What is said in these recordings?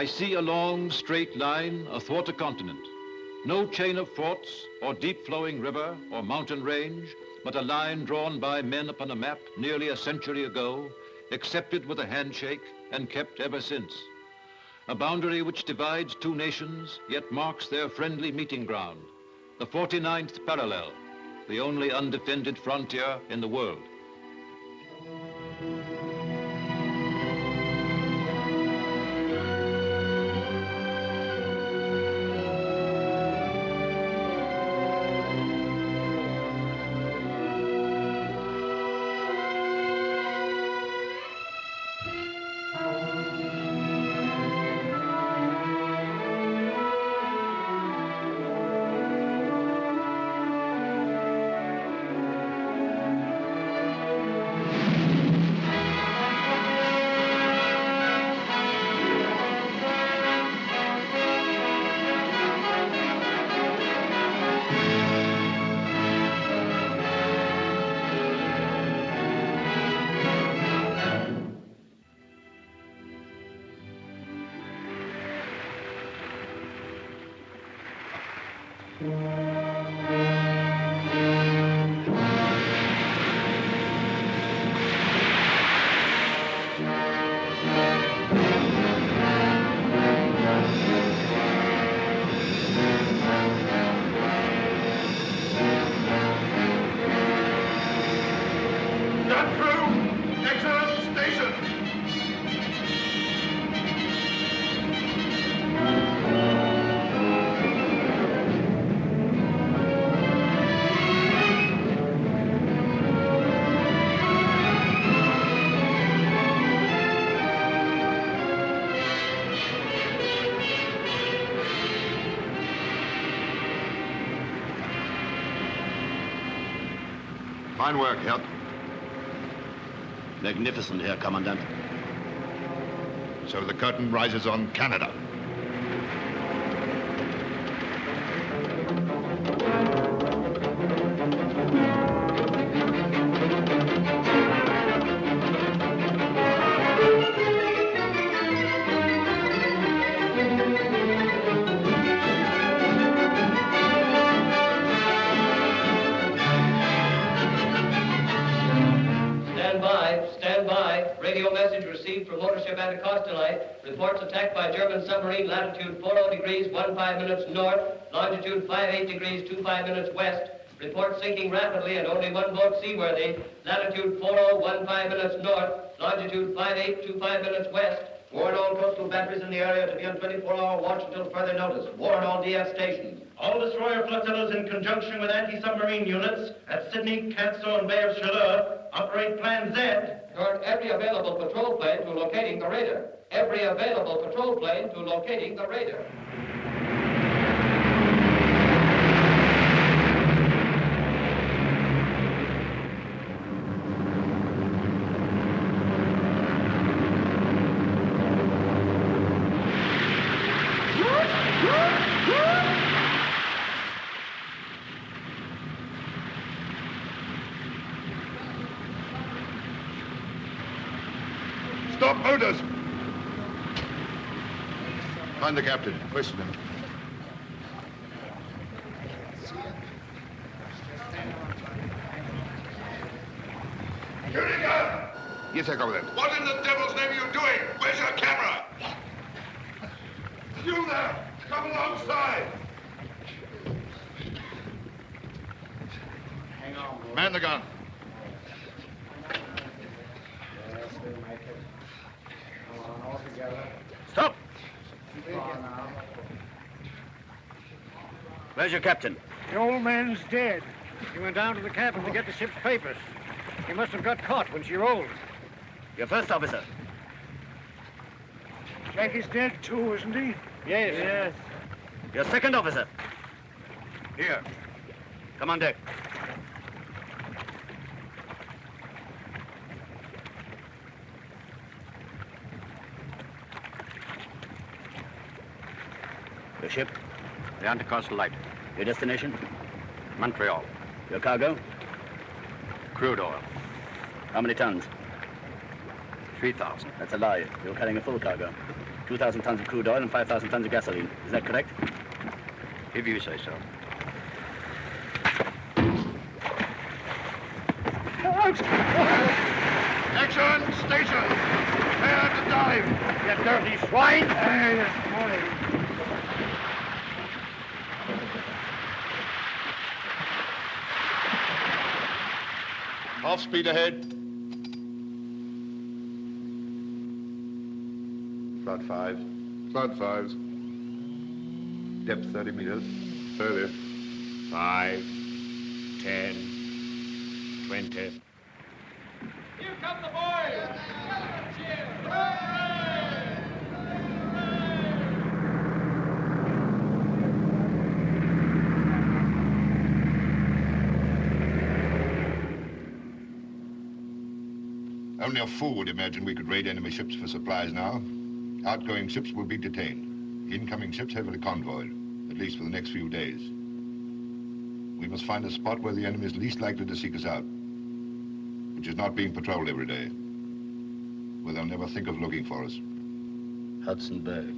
I see a long, straight line athwart a continent. No chain of forts or deep-flowing river or mountain range, but a line drawn by men upon a map nearly a century ago, accepted with a handshake and kept ever since. A boundary which divides two nations, yet marks their friendly meeting ground. The 49th parallel, the only undefended frontier in the world. Fine work, Herr. Magnificent, Herr Commandant. So the curtain rises on Canada. Radio message received from motorship Anacostalite reports attack by German submarine, latitude 40 degrees 15 minutes north, longitude 58 degrees 25 minutes west. Report sinking rapidly and only one boat seaworthy, latitude 4015 minutes north, longitude 5825 minutes west. Warn all coastal batteries in the area to be on 24-hour watch until further notice. Warn all DF stations. All destroyer flotillas in conjunction with anti-submarine units at Sydney, Canso, and Bay of Chaleur operate Plan Z. Turn every available patrol plane to locating the radar. Every available patrol plane to locating the radar. Stop motors! Find the captain. Question him. Shooting gun! Yes, I copy that. What in the devil's name are you doing? Where's your camera? You there! Come alongside! Hang on. Man the gun. Stop! Where's your captain? The old man's dead. He went down to the cabin to get the ship's papers. He must have got caught when she rolled. Your first officer? Jack is dead too, isn't he? Yes. Your second officer? Here. Come on deck. Your ship? The Anacostalite. Your destination? Montreal. Your cargo? Crude oil. How many tons? 3,000. That's a lie. You're carrying a full cargo. 2,000 tons of crude oil and 5,000 tons of gasoline. Is that correct? If you say so. Action! Station! Prepare to dive! You dirty swine! Half speed ahead. Flood 5. Flood 5s. Depth 30 meters. 30. 5. 10. 20. Here come the boys! Only a fool would imagine we could raid enemy ships for supplies now. Outgoing ships will be detained. Incoming ships heavily convoyed, at least for the next few days. We must find a spot where the enemy is least likely to seek us out, which is not being patrolled every day, where they'll never think of looking for us. Hudson Bay.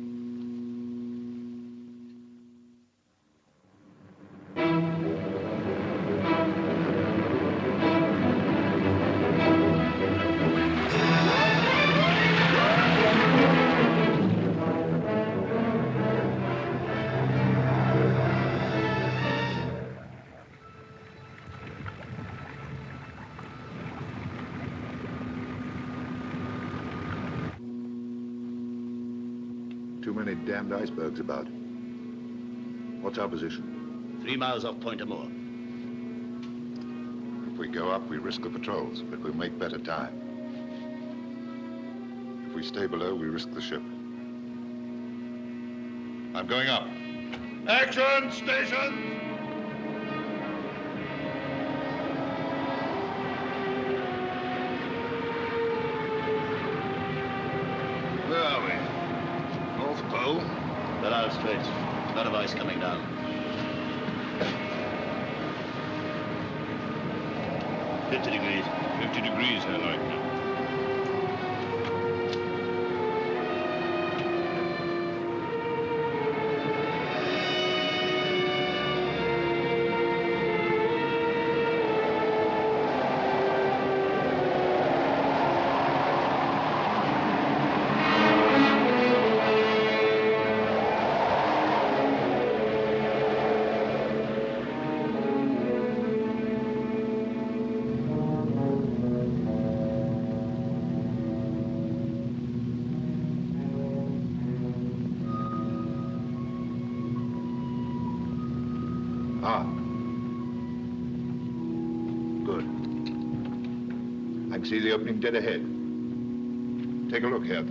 Too many damned icebergs about. What's our position? 3 miles off Point Amour. If we go up, we risk the patrols, but we'll make better time. If we stay below, we risk the ship. I'm going up. Action, station! Where are we? North Pole? Beryl Straits. A lot of ice coming down. 50 degrees. 50 degrees, I like. can see the opening dead ahead. Take a look here.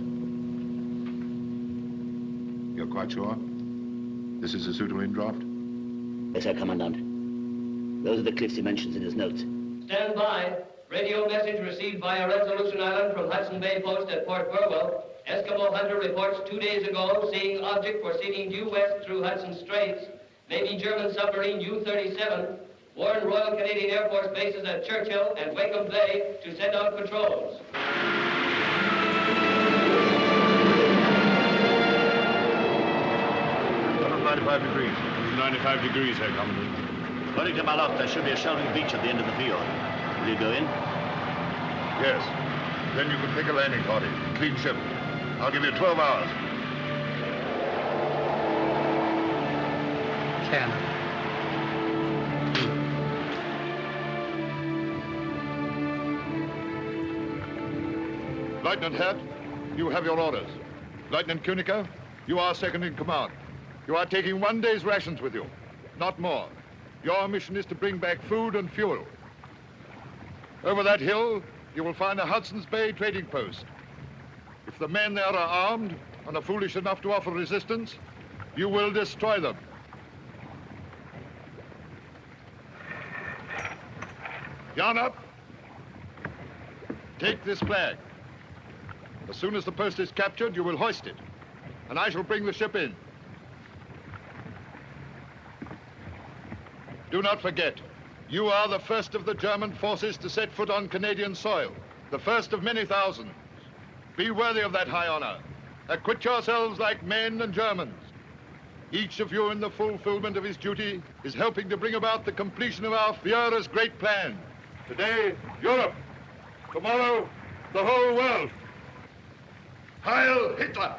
You're quite sure? This is a suitable in-draft? Yes, Herr Commandant. Those are the cliffs he mentions in his notes. Stand by. Radio message received via Resolution Island from Hudson Bay Post at Port Burwell. Eskimo hunter reports 2 days ago seeing object proceeding due west through Hudson Straits. Navy German submarine U-37. Warn Royal Canadian Air Force bases at Churchill and Wakeham Bay to send out patrols. 95 degrees. 95 degrees, Herr Commandant. According to my log, there should be a shelving beach at the end of the field. Will you go in? Yes. Then you can pick a landing party. Clean ship. I'll give you 12 hours. Canada. Lieutenant Hert, you have your orders. Lieutenant Kunica, you are second in command. You are taking 1 day's rations with you, not more. Your mission is to bring back food and fuel. Over that hill, you will find a Hudson's Bay trading post. If the men there are armed and are foolish enough to offer resistance, you will destroy them. Yarn up. Take this flag. As soon as the post is captured, you will hoist it, and I shall bring the ship in. Do not forget, you are the first of the German forces to set foot on Canadian soil, the first of many thousands. Be worthy of that high honor. Acquit yourselves like men and Germans. Each of you in the fulfillment of his duty is helping to bring about the completion of our Führer's great plan. Today, Europe. Tomorrow, the whole world. Heil Hitler!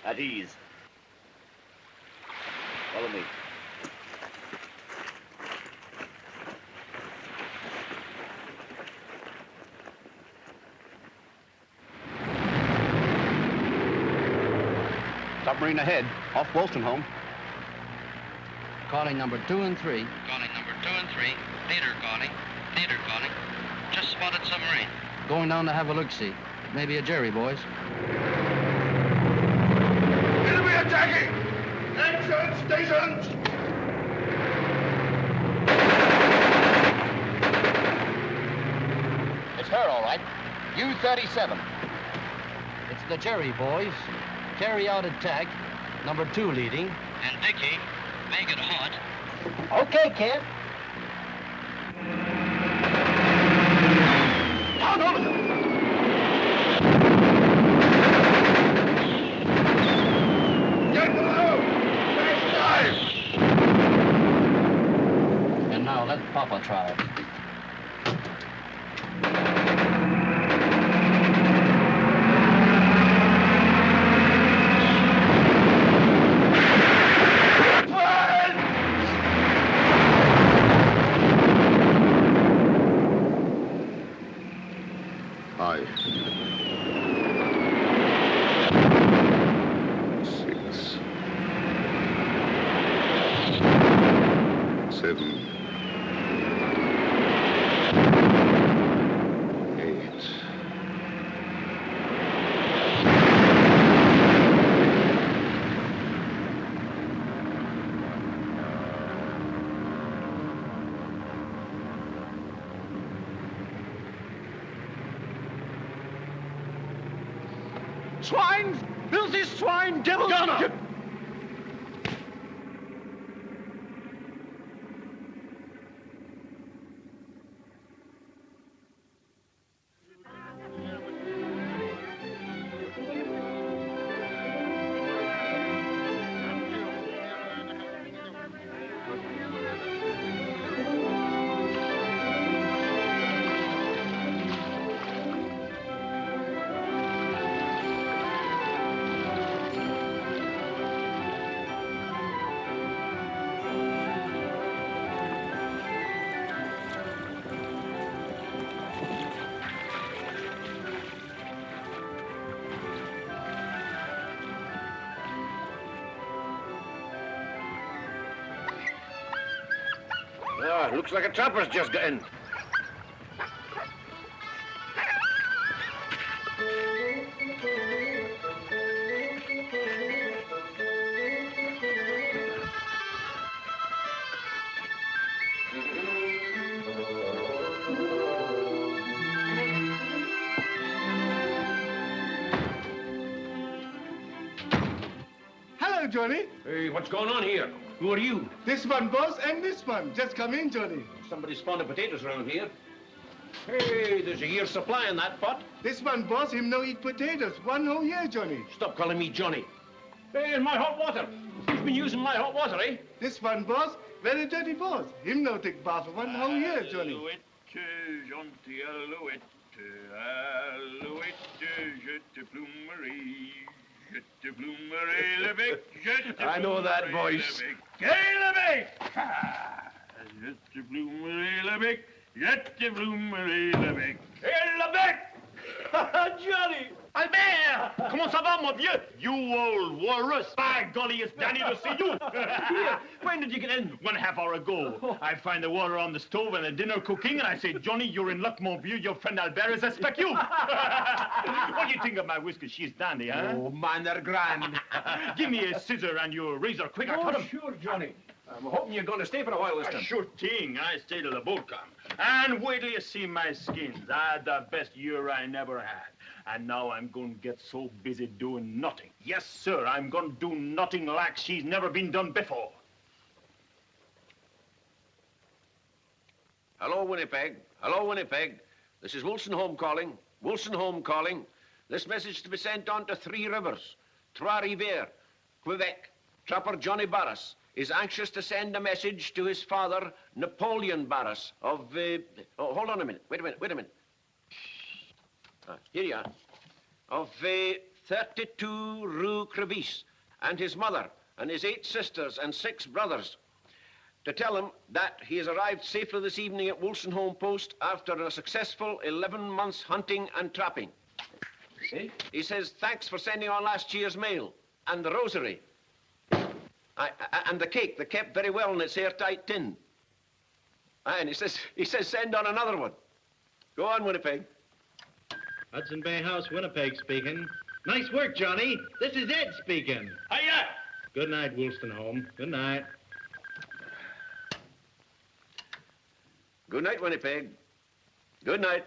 At ease. Follow me. Submarine ahead, off Wolstenholme. Calling number 2 and 3. Calling number 2 and 3. Leader calling. Leader calling. Just spotted submarine. Going down to have a look-see. Maybe a Jerry, boys. Enemy attacking! Action stations! It's her, all right. U-37. It's the Jerry, boys. Carry out attack. Number 2 leading. And Dickie, make it hot. Okay, Kent. Down over them! Get below! Back dive! And now let Papa try it. Swine! Filthy swine! Devil! Gunner! Ah, looks like a trapper's just got in. Hello, Johnny. Hey, what's going on here? Who are you? This one, boss, and this one. Just come in, Johnny. Somebody's spawning potatoes around here. Hey, there's a year's supply in that pot. This one, boss, him no eat potatoes. 1 whole year, Johnny. Stop calling me Johnny. Hey, and my hot water. You've been using my hot water, eh? This one, boss, very dirty boss. Him no take bath for 1 whole year, Johnny. Alouette, gentil alouette, alouette, je te plumerai. Je te plumerai le bec, je te I know that voice. Quel le bec! Je te plumerai le bec, je te plumerai le bec. Quel le bec! Johnny! Albert! Comment ça va, mon vieux? You old walrus! By golly, it's Danny to see you! Here, when did you get in? 1.5 hours ago. I find the water on the stove and the dinner cooking, and I say, Johnny, you're in luck, mon vieux. Your friend Albert is suspect you. What do you think of my whiskey? She's dandy, huh? Oh, man, they're grand. Give me a scissor and your razor, quick. I cut him. Sure, Johnny. I'm hoping you're going to stay for a while this time. Sure thing. I stay till the boat come. And wait till you see my skins. I had the best year I never had. And now I'm going to get so busy doing nothing. Yes, sir, I'm going to do nothing like she's never been done before. Hello, Winnipeg. Hello, Winnipeg. This is Wilson Home calling. Wilson Home calling. This message to be sent on to 3 Rivers. Trois-Rivières, Quebec. Trapper Johnny Barras is anxious to send a message to his father, Napoleon Barras of, oh, hold on a minute. Wait a minute. Here you are. Of 32 Rue Crevice, and his mother, and his 8 sisters and 6 brothers, to tell him that he has arrived safely this evening at Wilson Home Post after a successful 11 months hunting and trapping. See? He says, thanks for sending on last year's mail, and the rosary. And the cake, they're kept very well in its airtight tin. And he says, send on another one. Go on, Winnipeg. Hudson Bay House, Winnipeg speaking. Nice work, Johnny. This is Ed speaking. Hiya! Good night, Woolston Home. Good night. Good night, Winnipeg. Good night.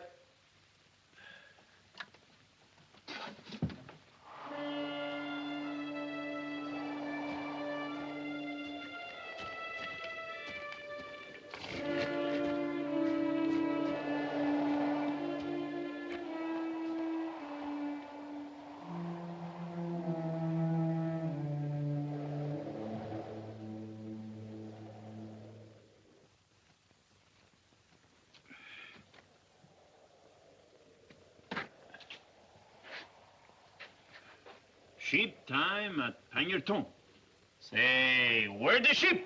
Sheep time at Pangerton. Say, where the sheep?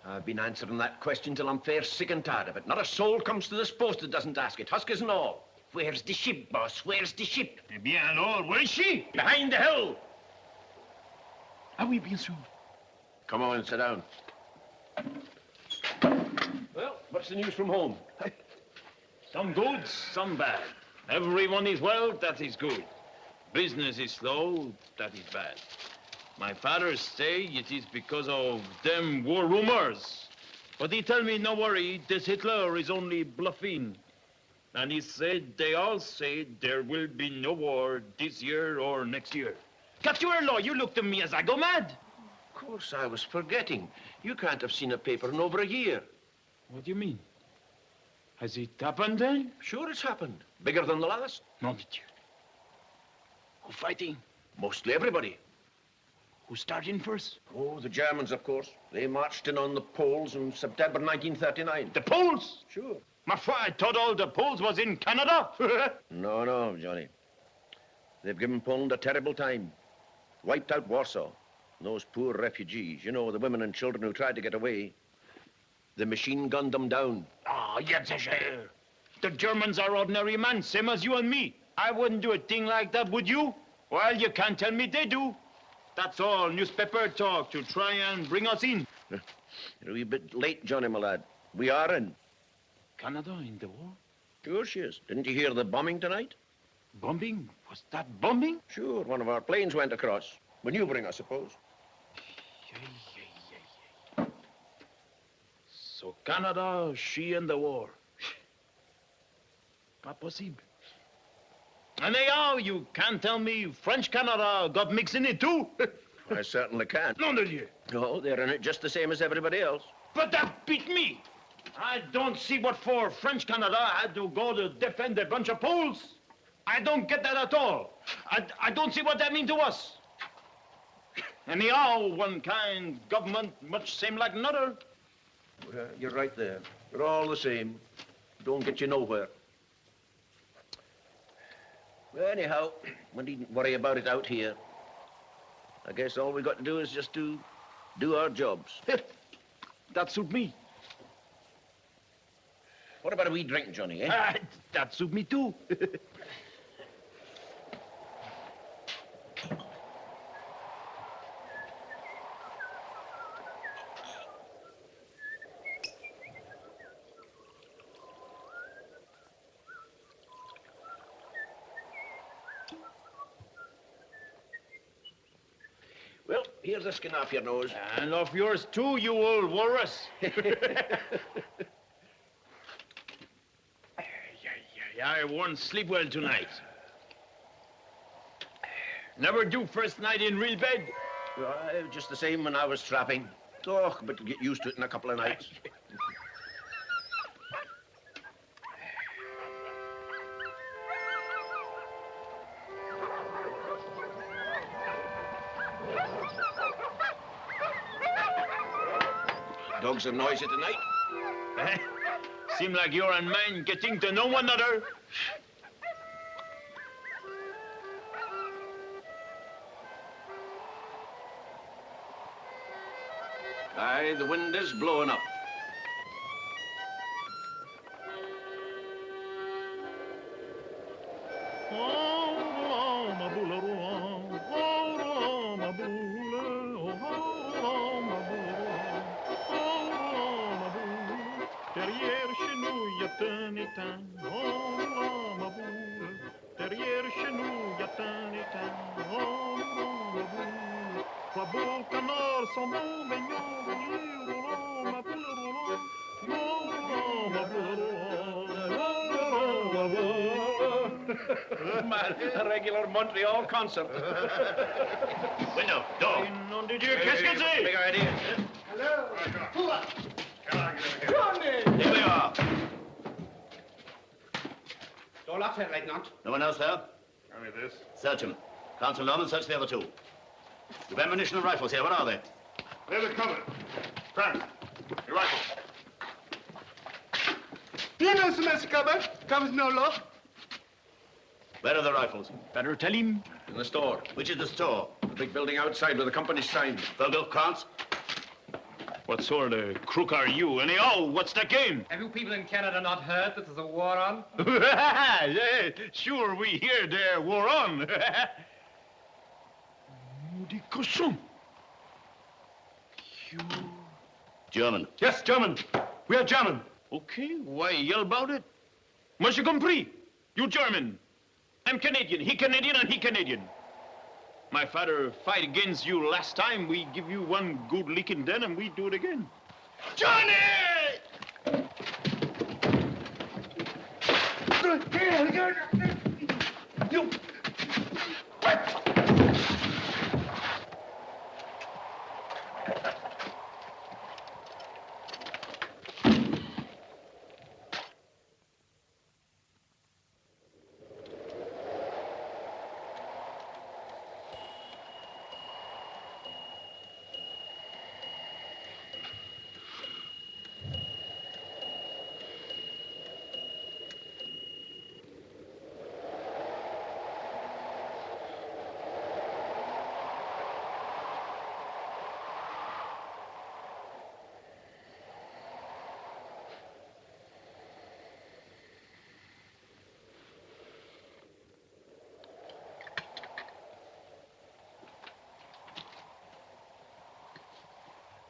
I've been answering that question till I'm fair sick and tired of it. Not a soul comes to this post that doesn't ask it, huskers and all. Where's the ship, boss? Where's the ship? Eh bien alors, where is she? Behind the hill. Ah oui, bien sûr. Come on, sit down. Well, what's the news from home? Some good, some bad. Everyone is well, that is good. Business is slow, that is bad. My father say it is because of them war rumors. But he tell me, no worry, this Hitler is only bluffing. And he said, they all say there will be no war this year or next year. Cut your law, you look to me as I go mad. Of course, I was forgetting. You can't have seen a paper in over a year. What do you mean? Has it happened then? Sure it's happened. Bigger than the last. Non, Dieu. Who fighting? Mostly everybody. Who's starting first? Oh, the Germans, of course. They marched in on the Poles in September 1939. The Poles? Sure. Ma foi, I thought all the Poles was in Canada. No, Johnny. They've given Poland a terrible time. Wiped out Warsaw. And those poor refugees, you know, the women and children who tried to get away. The machine gunned them down. Ah, jetzt a share. The Germans are ordinary men, same as you and me. I wouldn't do a thing like that, would you? Well, you can't tell me they do. That's all newspaper talk to try and bring us in. You're a wee bit late, Johnny, my lad. We are in. Canada in the war? Sure she is. Didn't you hear the bombing tonight? Bombing? Was that bombing? Sure, one of our planes went across. Maneuvering, I suppose. So Canada, she in the war. Pas possible. And anyhow, you can't tell me French Canada got mixed in it too? I certainly can't. Nom de Dieu. No, they're in it just the same as everybody else. But that beat me. I don't see what for French Canada had to go to defend a bunch of Poles. I don't get that at all. I don't see what that means to us. Anyhow, one kind government much same like another. Well, you're right there. They're all the same. Don't get you nowhere. Well, anyhow, we needn't worry about it out here. I guess all we got to do is just do our jobs. That suit me. What about a wee drink, Johnny, eh? That suit me too. Well, here's the skin off your nose. And off yours too, you old walrus. I won't sleep well tonight. Never do first night in real bed. Well, just the same when I was strapping. Oh, but get used to it in a couple of nights. Dogs are noisy tonight. Seem like you're and mine getting to know one another. Aye, the wind is blowing up. Man, a regular Montreal concert. Window, door. Qu'est-ce que c'est? Big idea. Hello. Johnny! Here we are. Door locked, Herr Leutnant. No one else there? Only this. Search him. Consul Norman, search the other two. You've ammunition and rifles here. What are they? They're the cover. Frank, your rifle. Do you know Semester cupboard? Covers no lock. Where are the rifles? Better tell him. In the store. Which is the store? The big building outside with the company's sign. Vogel, Krantz? What sort of crook are you? Anyhow, what's the game? Have you people in Canada not heard that there's a war on? Yeah, sure, we hear there war on. Maudit cochon. You... German. Yes, German. We are German. Okay, why yell about it? Moi, j'ai compris. You German. I'm Canadian. He Canadian and he Canadian. My father fight against you last time. We give you one good licking then and we do it again. Johnny! You...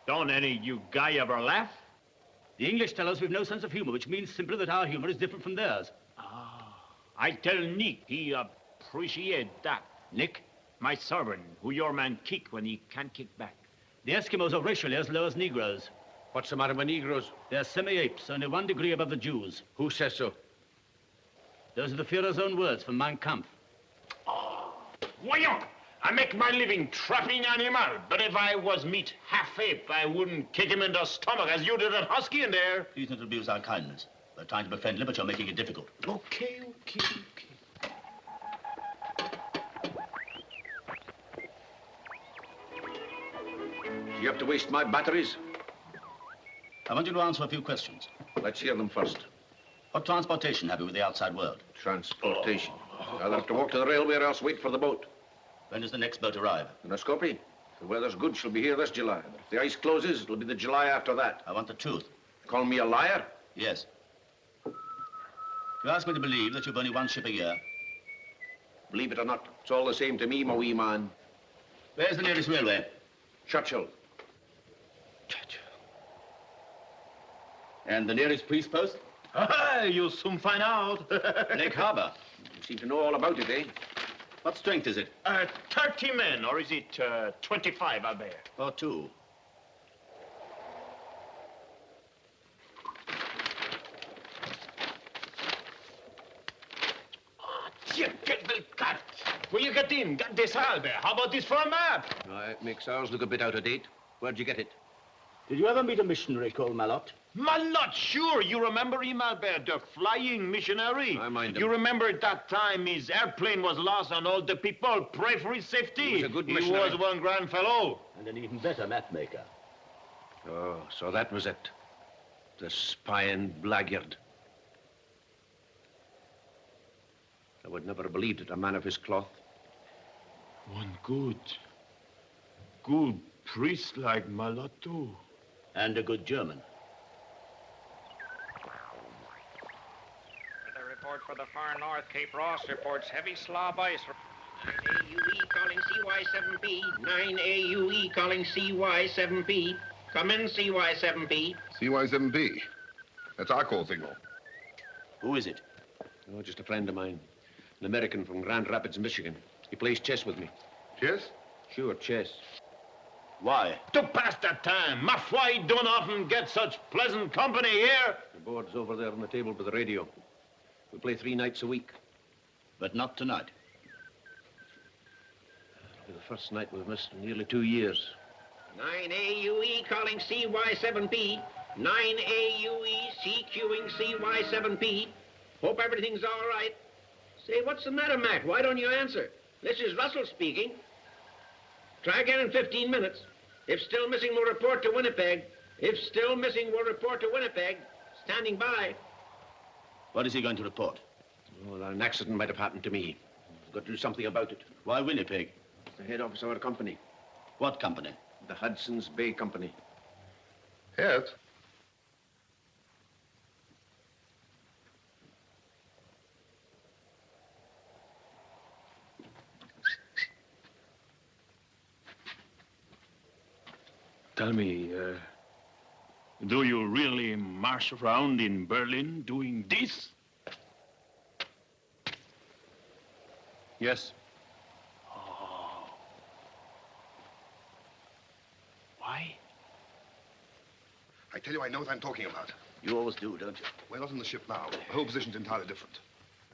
Don't any you guy ever laugh? The English tell us we've no sense of humor, which means simply that our humor is different from theirs. I tell Nick he appreciate that. Nick? My servant, who your man kick when he can't kick back. The Eskimos are racially as low as Negroes. What's the matter with Negroes? They're semi-apes, only 1 degree above the Jews. Who says so? Those are the Führer's own words from Mein Kampf. Voyons! I make my living trapping animal, but if I was meat half ape, I wouldn't kick him in the stomach as you did that husky in there. Please don't abuse our kindness. We're trying to be friendly, but you're making it difficult. Okay. You have to waste my batteries? I want you to answer a few questions. Let's hear them first. What transportation have you with the outside world? Transportation. I'll have to walk to the railway or else wait for the boat. When does the next boat arrive? In a Skopje. If the weather's good, she'll be here this July. If the ice closes, it'll be the July after that. I want the truth. Call me a liar? Yes. You ask me to believe that you've only 1 ship a year. Believe it or not, it's all the same to me, my wee man. Where's the nearest railway? Churchill. And the nearest police post? You'll soon find out. Lake Harbor. You seem to know all about it, eh? What strength is it? 30 men, or is it 25, Albert? Or 2. Will you get in? Get this, Albert. How about this for a map? It makes ours look a bit out of date. Where'd you get it? Did you ever meet a missionary called Malot? Malot, sure. You remember him, Albert, the flying missionary? I mind him. You remember at that time his airplane was lost and all the people pray for his safety. He was a good missionary. He was one grand fellow. And an even better map maker. Oh, so that was it. The spying blackguard. I would never have believed it, a man of his cloth. One good priest like Malot, too. And a good German. The report for the far north, Cape Ross reports heavy slob ice. 9AUE calling CY7P. 9AUE calling CY7P. Come in, CY7P. CY7P. That's our call signal. Who is it? Oh, just a friend of mine. An American from Grand Rapids, Michigan. He plays chess with me. Chess? Sure, chess. Why? To pass the time. Ma foi, don't often get such pleasant company here. The board's over there on the table by the radio. We play 3 nights a week. But not tonight. It'll be the first night we've missed in nearly 2 years. 9AUE calling CY7P. 9AUE CQing CY7P. Hope everything's all right. Say, what's the matter, Mac? Why don't you answer? This is Russell speaking. Try again in 15 minutes. If still missing, we'll report to Winnipeg. If still missing, we'll report to Winnipeg. Standing by. What is he going to report? Well, an accident might have happened to me. We've got to do something about it. Why Winnipeg? The head office of our company. What company? The Hudson's Bay Company. Yes. Tell me, do you really march around in Berlin doing this? Yes. Oh. Why? I tell you, I know what I'm talking about. You always do, don't you? We're not in the ship now. The whole position's entirely different.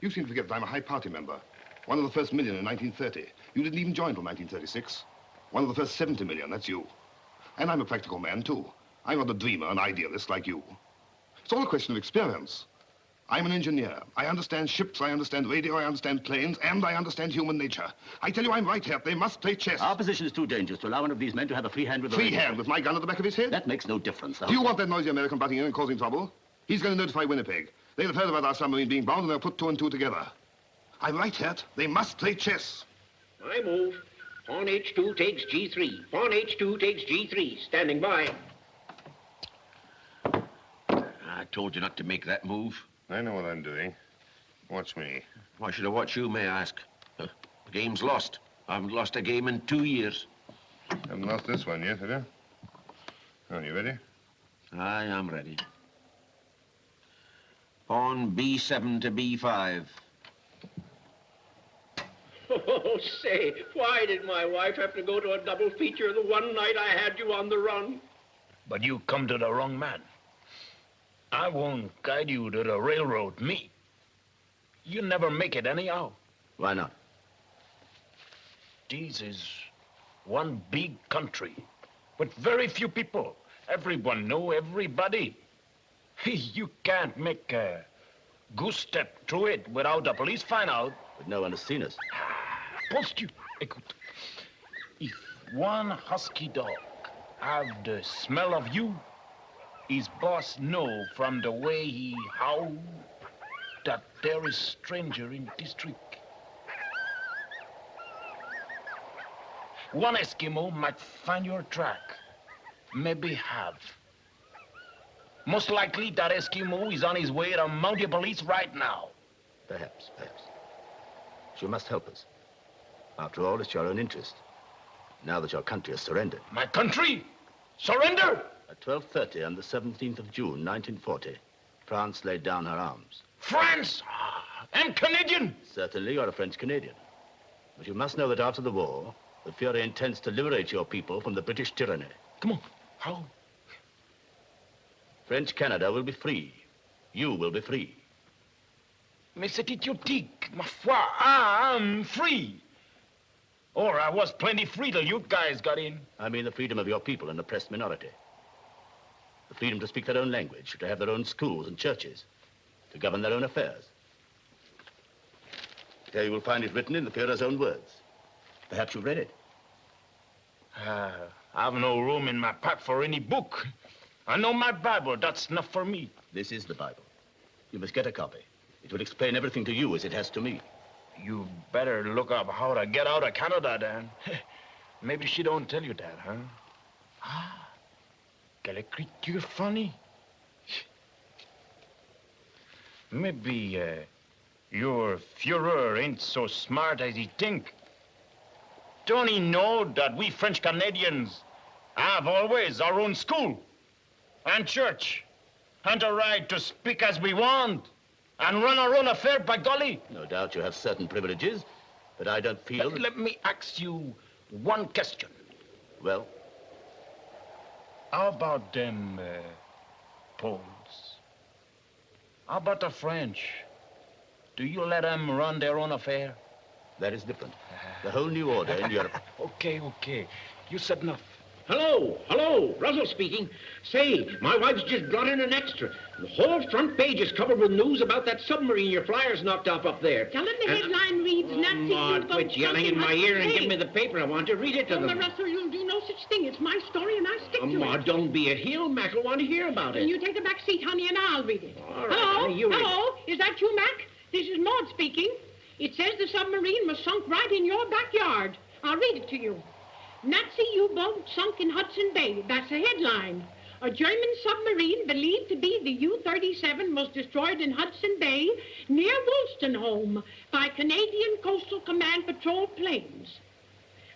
You seem to forget that I'm a high party member. One of the first million in 1930. You didn't even join till 1936. One of the first 70 million, that's you. And I'm a practical man, too. I'm not a dreamer, an idealist like you. It's all a question of experience. I'm an engineer. I understand ships, I understand radio, I understand planes, and I understand human nature. I tell you, I'm right here. They must play chess. Our position is too dangerous to allow one of these men to have a free hand with the Free radio. hand with my gun at the back of his head? That makes no difference. Do you want that noisy American butting in and causing trouble? He's going to notify Winnipeg. They'll have heard about our submarine being bound, and they'll put 2 and 2 together. I'm right, Hert. They must play chess. I move. Pawn H2 takes G3. Pawn H2 takes G3. Standing by. I told you not to make that move. I know what I'm doing. Watch me. Why should I watch you, may I ask? The game's lost. I haven't lost a game in 2 years. Haven't lost this one yet, have you? Are you ready? I am ready. On B7 to B5. Oh, say, why did my wife have to go to a double feature the one night I had you on the run? But you come to the wrong man. I won't guide you to the railroad, me. You never make it anyhow. Why not? This is one big country with very few people. Everyone know everybody. You can't make a goose step through it without the police find out. But no one has seen us. Post you. Écoute. If one husky dog have the smell of you, his boss know from the way he howl that there is stranger in district. One Eskimo might find your track. Maybe have. Most likely that Eskimo is on his way to mounted police right now. Perhaps. But you must help us. After all, it's your own interest. Now that your country has surrendered. My country? Surrender? At 12:30 on the 17th of June, 1940, France laid down her arms. France? I'm Canadian. Certainly, you're a French Canadian. But you must know that after the war, the Fuhrer intends to liberate your people from the British tyranny. Come on. How? French Canada will be free. You will be free. Mais c'est idiotique. Ma foi, I'm free. Or I was plenty free till you guys got in. I mean the freedom of your people, an oppressed minority. The freedom to speak their own language, to have their own schools and churches, to govern their own affairs. Here you will find it written in the Führer's own words. Perhaps you've read it. I've no room in my pack for any book. I know my Bible. That's enough for me. This is the Bible. You must get a copy. It will explain everything to you as it has to me. You better look up how to get out of Canada, Dan. Maybe she don't tell you that, huh? Ah, quelle écriture funny. Maybe your Führer ain't so smart as he think. Don't he know that we French Canadians have always our own school and church and a right to speak as we want and run our own affair, by golly? No doubt you have certain privileges, but I don't feel... Let me ask you one question. Well? How about them Poles? How about the French? Do you let them run their own affair? That is different. The whole new order in Europe... Okay. You said enough. Hello, Russell speaking. Say, my wife's just brought in an extra. The whole front page is covered with news about that submarine your flyers knocked off up there. Tell them the headline reads, Nazi Maud, quit yelling in my ear and give me the paper. I want to read it to them. Russell, you'll do no such thing. It's my story, and I stick to Maud, it. don't be a heel, Mac. I want to hear about it. Then you take the back seat, honey, and I'll read it. All right, Hello? Is that you, Mac? This is Maud speaking. It says the submarine was sunk right in your backyard. I'll read it to you. Nazi U-boat sunk in Hudson Bay. That's a headline. A German submarine believed to be the U-37 was destroyed in Hudson Bay near Wolstenholme by Canadian Coastal Command patrol planes.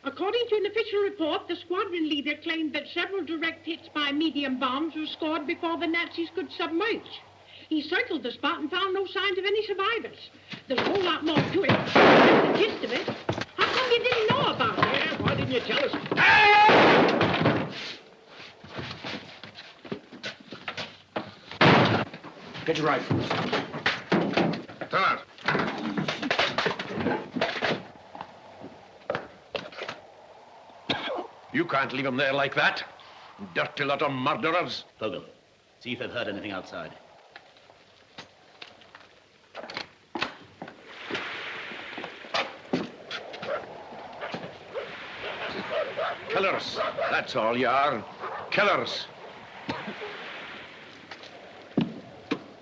According to an official report, the squadron leader claimed that several direct hits by medium bombs were scored before the Nazis could submerge. He circled the spot and found no signs of any survivors. There's a whole lot more to it. That's the gist of it. How come you didn't know about it? Yeah, why didn't you tell us? Get your rifles. Come out. You can't leave them there like that. Dirty lot of murderers. Fogel, see if they've heard anything outside. Killers. That's all you are. Killers.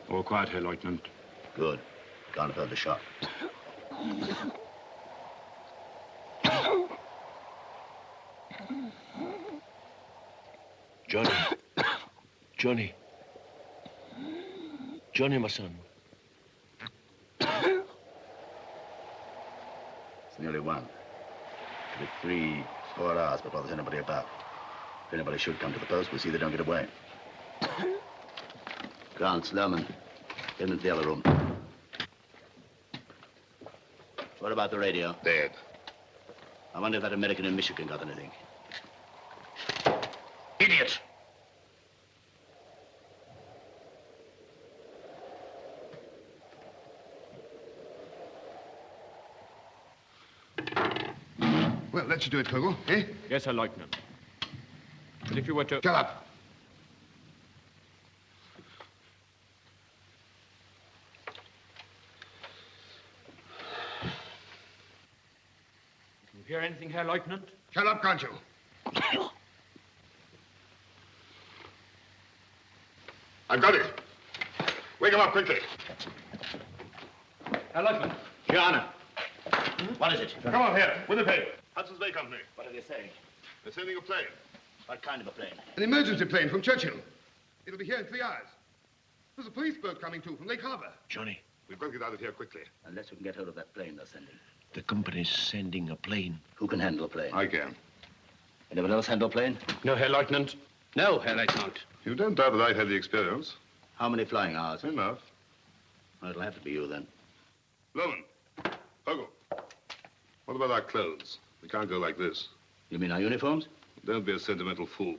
All quiet here, Lieutenant. Good. Can't have heard the shot. Johnny, my son. It's nearly 1. It'll be 3-4 hours before there's anybody about. If anybody should come to the post, we'll see they don't get away. Grant, Sloman, Get into the other room. What about the radio? Dead. I wonder if that American in Michigan got anything. Idiot! Well, that should do it, Kogel, eh? Yes, Herr Leutnant. But if you were to... Shut up! You hear anything, Herr Leutnant? Shut up, can't you? I've got it. Wake him up quickly. Herr Leutnant. Your Honor. What is it? Come on here, with the pay. Hudson's Bay Company. What are they saying? They're sending a plane. What kind of a plane? An emergency plane from Churchill. It'll be here in 3 hours. There's a police boat coming too from Lake Harbor. Johnny, We've got to get out of here quickly. Unless we can get hold of that plane they're sending. the company's sending a plane. Who can handle a plane? I can. Anyone else handle a plane? No, Herr Leutnant. No, Herr Leutnant. You don't doubt that I've had the experience. How many flying hours? Enough. Well, it'll have to be you then. Loman. Hugo. What about our clothes? We can't go like this. You mean our uniforms? Don't be a sentimental fool.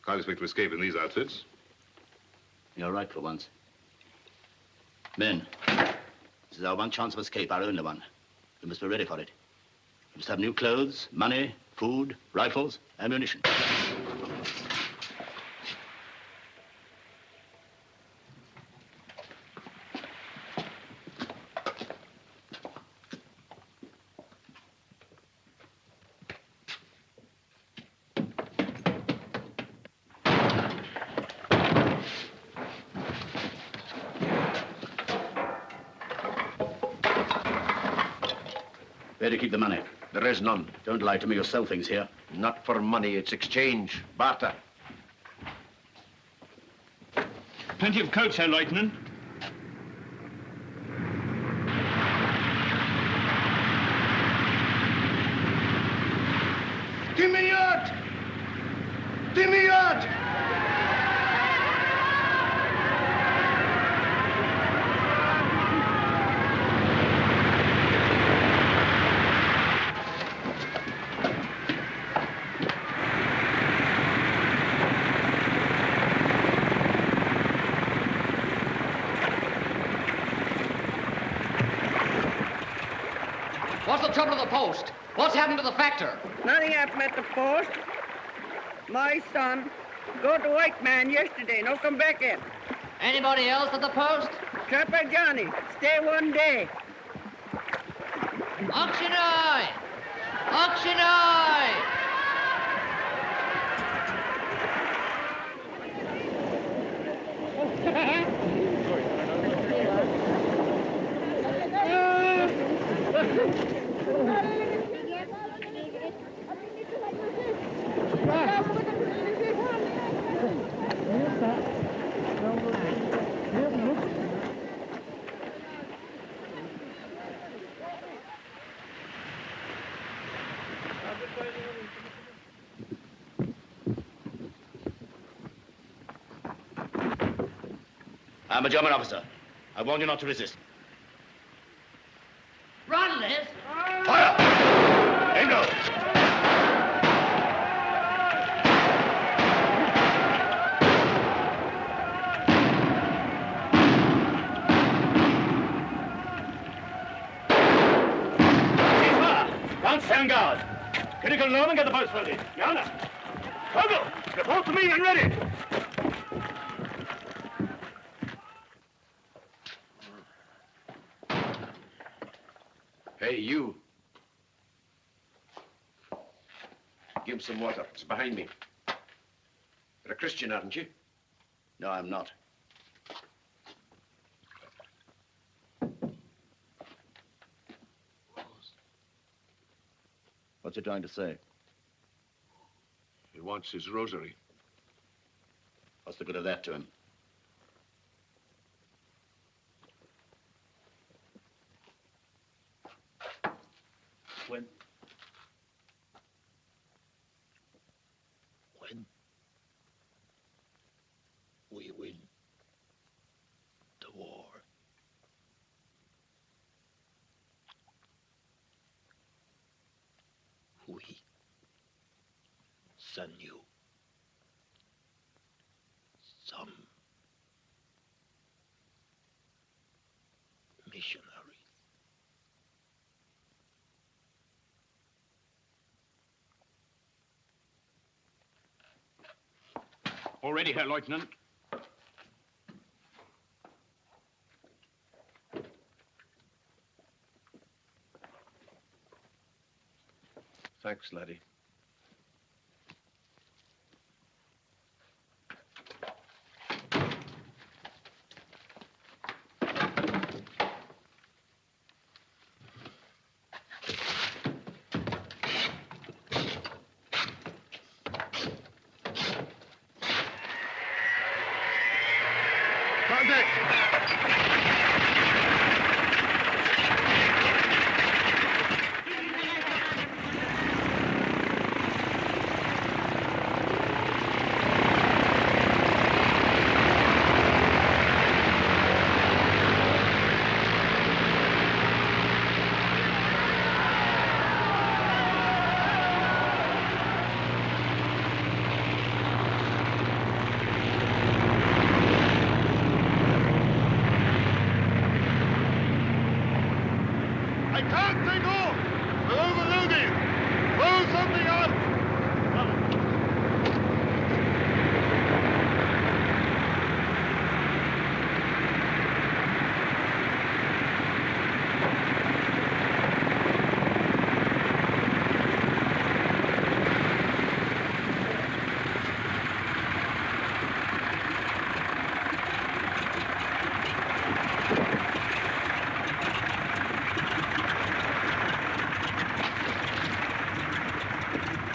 Can't expect to escape in these outfits. You're right for once. Men, this is our one chance of escape, our only one. We must be ready for it. We must have new clothes, money, food, rifles, ammunition. Where do you keep the money? There is none. Don't lie to me, you'll sell things here. Not for money, it's exchange, barter. Plenty of coats, Herr Leutnant. Give me yacht! Give me yacht! What's the trouble at the post? What's happened to the factor? Nothing happened at the post. My son go to white man yesterday, no come back in. Anybody else at the post? Trapper Johnny, stay 1 day. Auction eye! Auction eye! I'm a German officer. I warn you not to resist. Run, Liz! Fire! Aim low! Don't stand guard. Critical Norman, get the boats ready. Yonder. Vogel, report to me and ready. Hey, you. Give him some water. It's behind me. You're a Christian, aren't you? No, I'm not. What's he trying to say? He wants his rosary. What's the good of that to him? When we win the war. send you some missionaries. All ready, Herr Lieutenant. Thanks, laddie.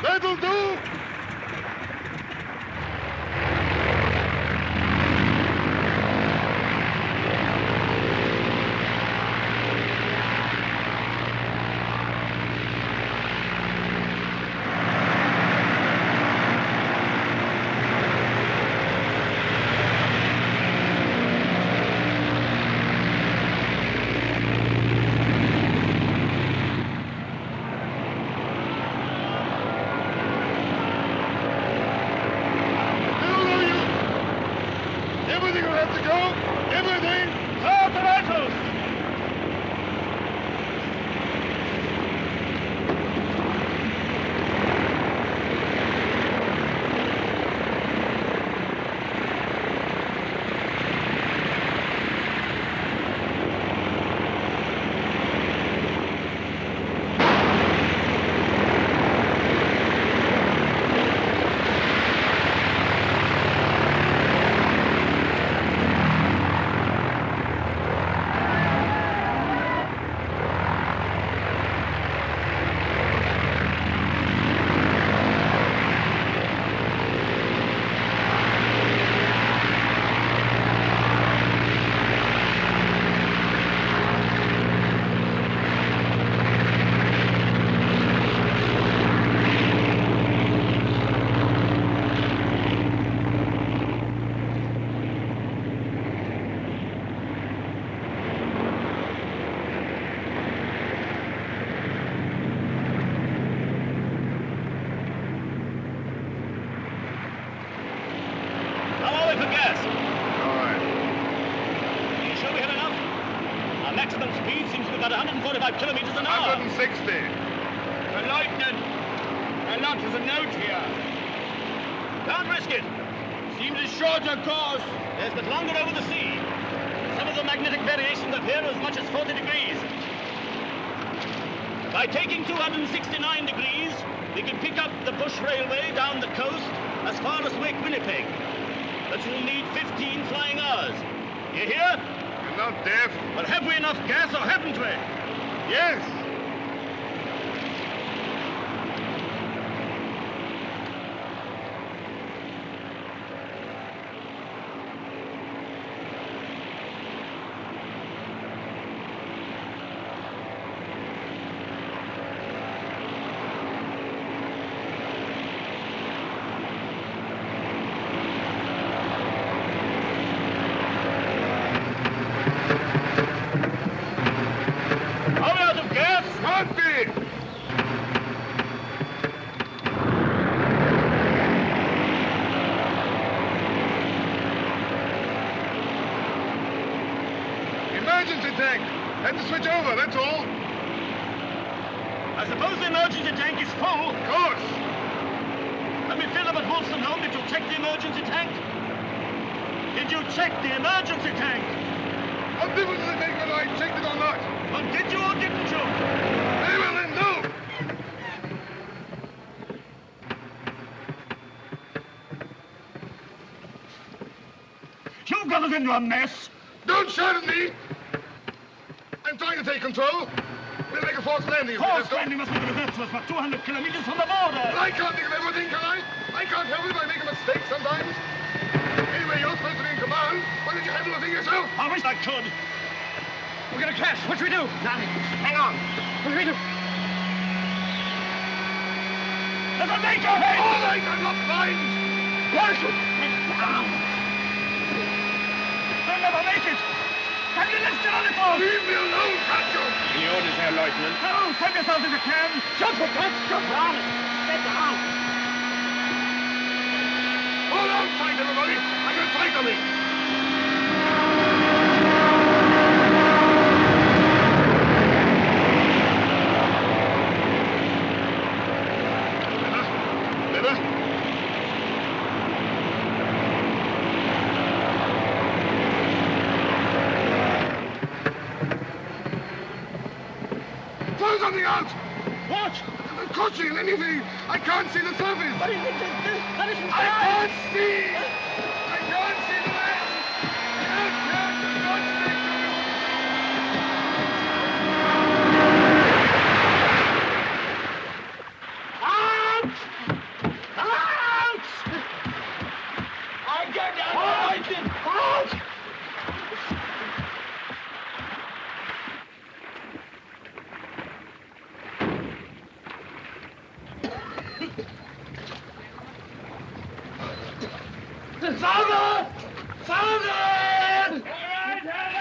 That'll do! maximum speed seems to be about 145 kilometers an hour. 160. Lieutenant, a lot is a note here. Can't risk it. Seems a shorter course. Yes, but longer over the sea. Some of the magnetic variations appear as much as 40 degrees. By taking 269 degrees, we can pick up the bush railway down the coast as far as Wake Winnipeg. But you'll need 15 flying hours. You hear? You're not deaf. Well, have we enough gas or haven't we? Yes. Are we out of gas? emergency tank. Had to switch over, that's all. I suppose the emergency tank is full. Of course. Let me fill up at Hudson home. Did you check the emergency tank? Did you check the emergency tank? What difference does it make whether I checked it or not? Well, did you or didn't you? Very well then, no. You got us into a mess. Don't shout at me. I'm trying to take control. We'll make a forced landing. Forced landing must be reversed to us for 200 kilometers from the border. But I can't think of everything, can I? I can't help it if I make a mistake sometimes. Anyway, you're supposed to be in command. Why don't you handle the thing yourself? I wish I could. We're gonna crash. What should we do? Nothing. Hang on. What should we do? There's a leak ahead! All right, I'm not blind. Push it! We'll never make it. Can you lift it on the phone? Leave me alone, can't you? Any orders, Herr Lieutenant? No, save yourself if you can. Jump it, Max. Jump down. Get down. Hold on tight, everybody. I'm going to try something. Throw something out! What? The cushion, anything. I can't see the surface. What is it? That isn't I can't see! I can't see the land! I can't see Out! Out! I got it! Out! Sauber! Sauber! All right,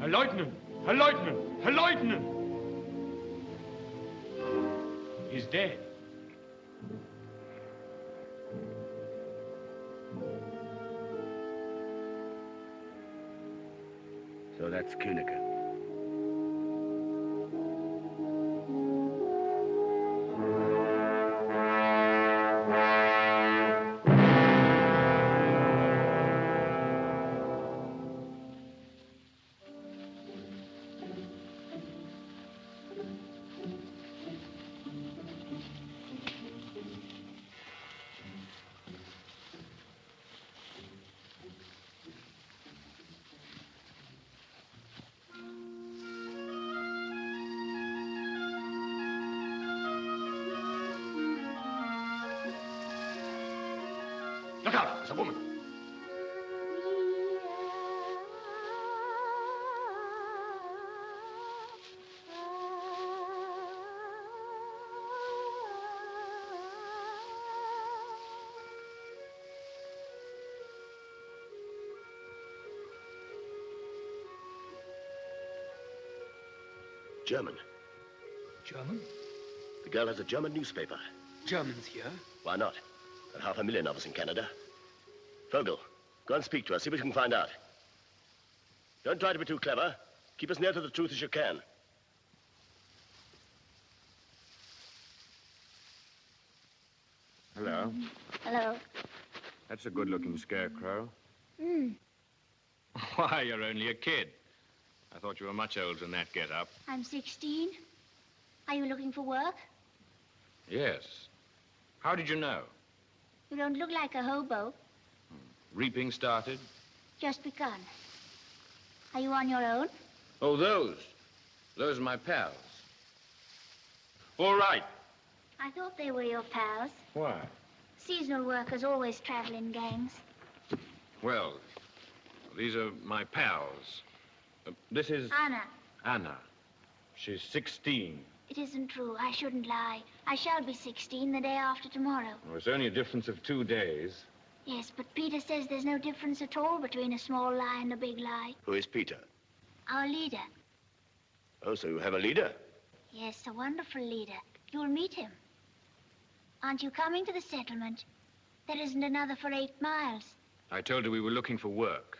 Herr Leutnant! Herr Leutnant! Herr Leutnant! Herr Leutnant! He's dead. So that's Kühneke. Look out, there's a woman. German. German? The girl has a German newspaper. Germans here? Why not? There are 500,000 of us in Canada. Vogel, go and speak to her, see what you can find out. Don't try to be too clever. Keep as near to the truth as you can. Hello. Hello. That's a good-looking scarecrow. Hmm. Why, you're only a kid. I thought you were much older than that get-up. I'm 16. Are you looking for work? Yes. How did you know? You don't look like a hobo. Reaping started? Just begun. Are you on your own? Oh, those. Those are my pals. All right. I thought they were your pals. Why? Seasonal workers always travel in gangs. Well, these are my pals. This is... Anna. Anna. She's 16. It isn't true. I shouldn't lie. I shall be 16 the day after tomorrow. Well, it's only a difference of 2 days. Yes, but Peter says there's no difference at all between a small lie and a big lie. Who is Peter? Our leader. Oh, so you have a leader? Yes, a wonderful leader. You'll meet him. Aren't you coming to the settlement? There isn't another for 8 miles. I told her we were looking for work.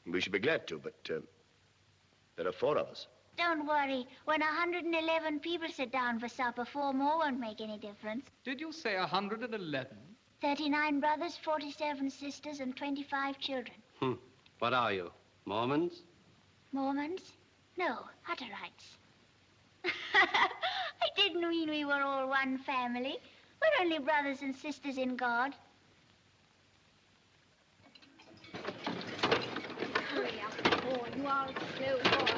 We should be glad to, but there are 4 of us. Don't worry. When 111 people sit down for supper, 4 more won't make any difference. Did you say 111? 39 brothers, 47 sisters, and 25 children. What are you, Mormons? Mormons? No, Hutterites. I didn't mean we were all one family. We're only brothers and sisters in God. Hurry up, boy. You are a slow boy.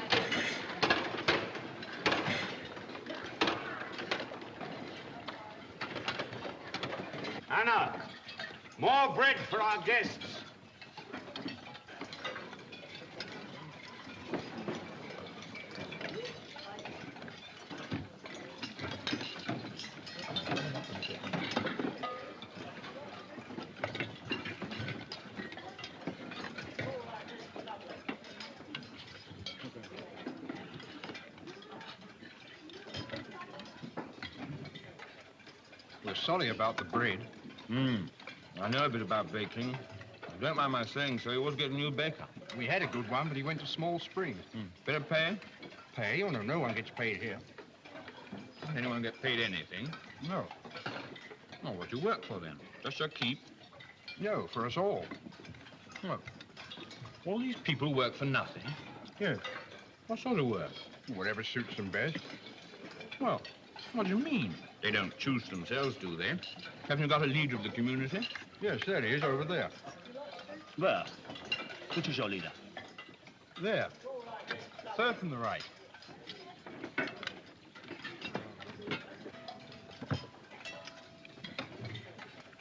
Anna, more bread for our guests. We're sorry about the bread. I know a bit about baking. Don't mind my saying so, he was getting a new baker. We had a good one, but he went to Small Springs. Bit of pay? Pay? Oh, no, no one gets paid here. Anyone get paid anything? No. Oh, what do you work for then? Just your keep? No, for us all. Well, all these people work for nothing? Yes. What sort of work? Whatever suits them best. Well, what do you mean? They don't choose themselves, do they? Haven't you got a leader of the community? Yes, there he is, over there. Where? Which is your leader? There. Third from the right.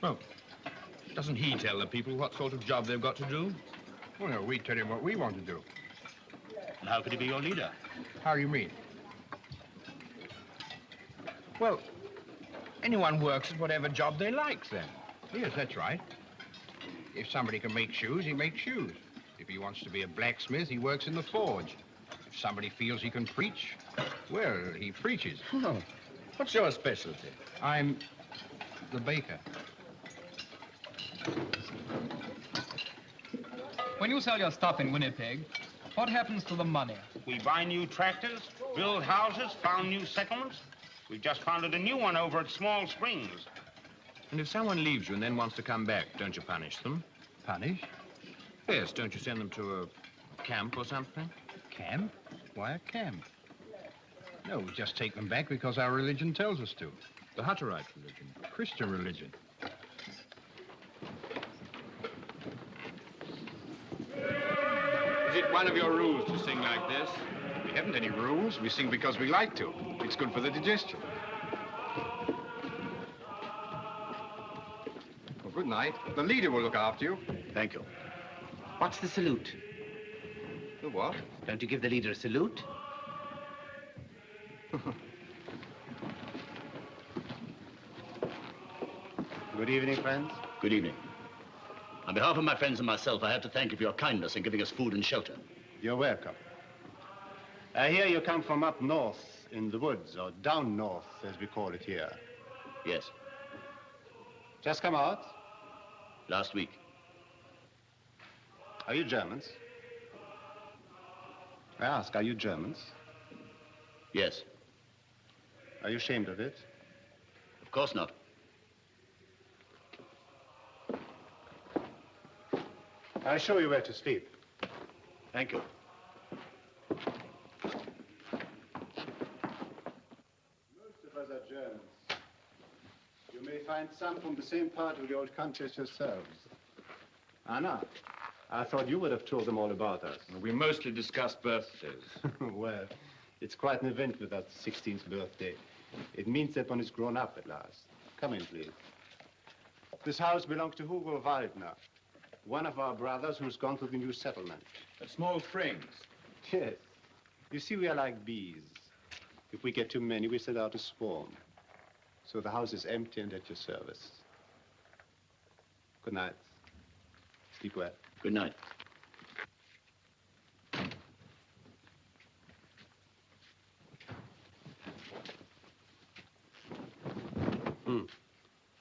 Oh, doesn't he tell the people what sort of job they've got to do? Well, no, we tell him what we want to do. And how could he be your leader? How do you mean? Well, anyone works at whatever job they like, then. Yes, that's right. If somebody can make shoes, he makes shoes. If he wants to be a blacksmith, he works in the forge. If somebody feels he can preach, well, he preaches. Oh, what's your specialty? I'm the baker. When you sell your stuff in Winnipeg, what happens to the money? We buy new tractors, build houses, found new settlements. We've just founded a new one over at Small Springs. And if someone leaves you and then wants to come back, don't you punish them? Punish? Yes, don't you send them to a camp or something? Camp? Why a camp? No, we just take them back because our religion tells us to. The Hutterite religion. Christian religion. Is it one of your rules to sing like this? We haven't any rules. We sing because we like to. It's good for the digestion. Well, good night. The leader will look after you. Thank you. What's the salute? The what? Don't you give the leader a salute? Good evening, friends. Good evening. On behalf of my friends and myself, I have to thank you for your kindness in giving us food and shelter. You're welcome. I hear you come from up north in the woods, or down north, as we call it here. Yes. Just come out? Last week. Are you Germans? I ask, are you Germans? Yes. Are you ashamed of it? Of course not. I'll show you where to sleep. Thank you. Most of us are Germans. You may find some from the same part of the old country as yourselves. Anna, I thought you would have told them all about us. We mostly discussed birthdays. Well, it's quite an event with that 16th birthday. It means that one is grown up at last. Come in, please. This house belongs to Hugo Waldner, one of our brothers who's gone to the new settlement. Small frames. Yes. You see, we are like bees. If we get too many, we set out to swarm. So the house is empty and at your service. Good night. Sleep well. Good night.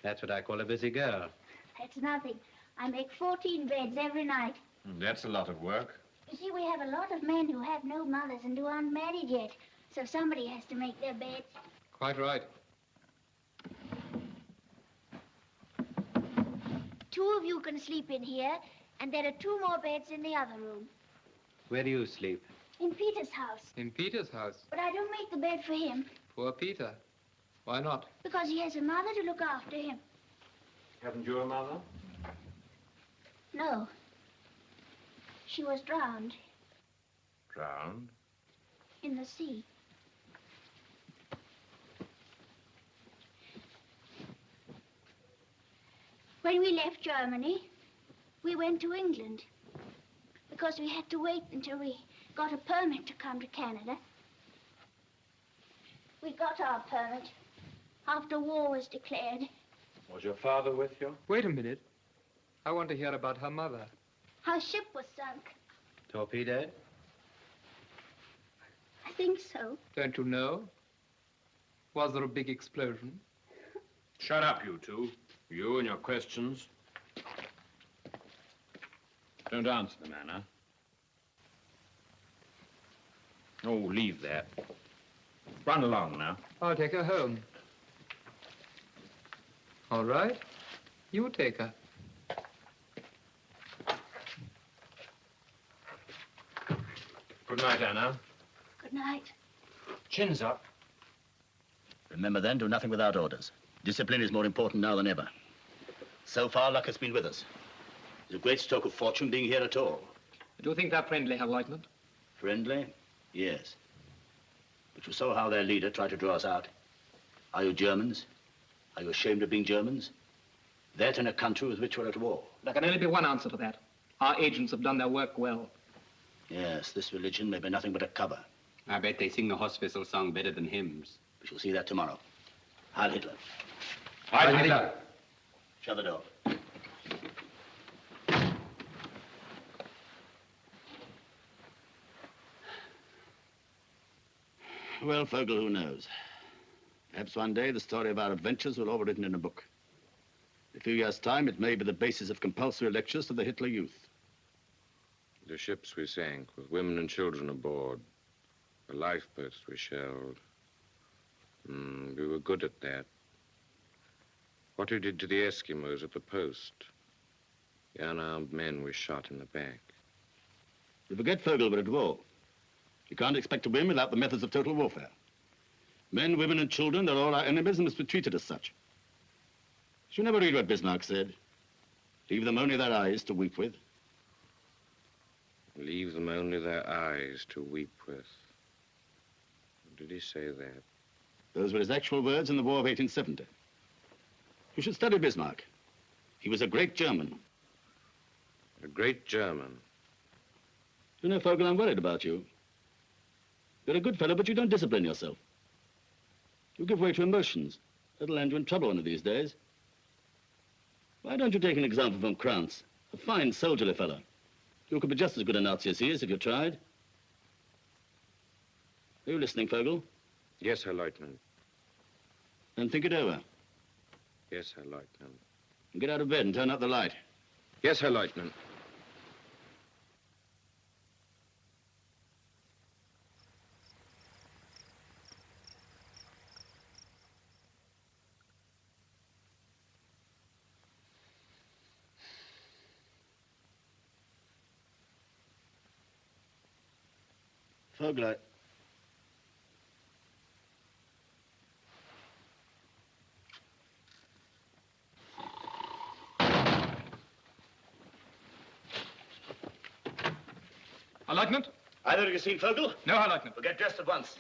That's what I call a busy girl. That's nothing. I make 14 beds every night. That's a lot of work. You see, we have a lot of men who have no mothers and who aren't married yet. So somebody has to make their beds. Quite right. 2 of you can sleep in here, and there are 2 more beds in the other room. Where do you sleep? In Peter's house. In Peter's house? But I don't make the bed for him. Poor Peter. Why not? Because he has a mother to look after him. Haven't you a mother? No. She was drowned Drowned? in the sea. When we left Germany, we went to England because we had to wait until we got a permit to come to Canada. We got our permit after war was declared. Was your father with you? Wait a minute. I want to hear about her mother. Our ship was sunk. Torpedoed? I think so. Don't you know? Was there a big explosion? Shut up, you two. You and your questions. Don't answer them, Anna. Oh, leave that. Run along now. I'll take her home. All right. You take her. Good night, Anna. Good night. Chin's up. Remember then, do nothing without orders. Discipline is more important now than ever. So far, luck has been with us. It's a great stroke of fortune being here at all. Do you think they're friendly, Herr Lieutenant? Friendly? Yes. But you saw how their leader tried to draw us out. Are you Germans? Are you ashamed of being Germans? That in a country with which we're at war. There can only be one answer to that. Our agents have done their work well. Yes, this religion may be nothing but a cover. I bet they sing the hospital song better than hymns. We shall see that tomorrow. Heil Hitler. Heil Hitler. Shut the door. Well, Vogel, who knows? Perhaps one day the story of our adventures will all be written in a book. In a few years' time, it may be the basis of compulsory lectures to the Hitler youth. The ships we sank with women and children aboard. The lifeboats we shelled. We were good at that. What we did to the Eskimos at the post. The unarmed men we shot in the back. You forget, Vogel, we're at war. You can't expect to win without the methods of total warfare. Men, women, and children, they're all our enemies and must be treated as such. Did you never read what Bismarck said? Leave them only their eyes to weep with. Leave them only their eyes to weep with. Did he say that? Those were his actual words in the War of 1870. You should study Bismarck. He was a great German. A great German. You know, Vogel, I'm worried about you. You're a good fellow, but you don't discipline yourself. You give way to emotions. That'll land you in trouble one of these days. Why don't you take an example from Krantz? A fine, soldierly fellow. You could be just as good a Nazi as he is if you tried. Are you listening, Vogel? Yes, Herr Lieutenant. Then think it over. Yes, Herr Lieutenant. And get out of bed and turn out the light. Yes, Herr Lieutenant. Vogel, Herr Leutnant? Either you seen Vogel? No, Herr Leutnant. We'll get dressed at once.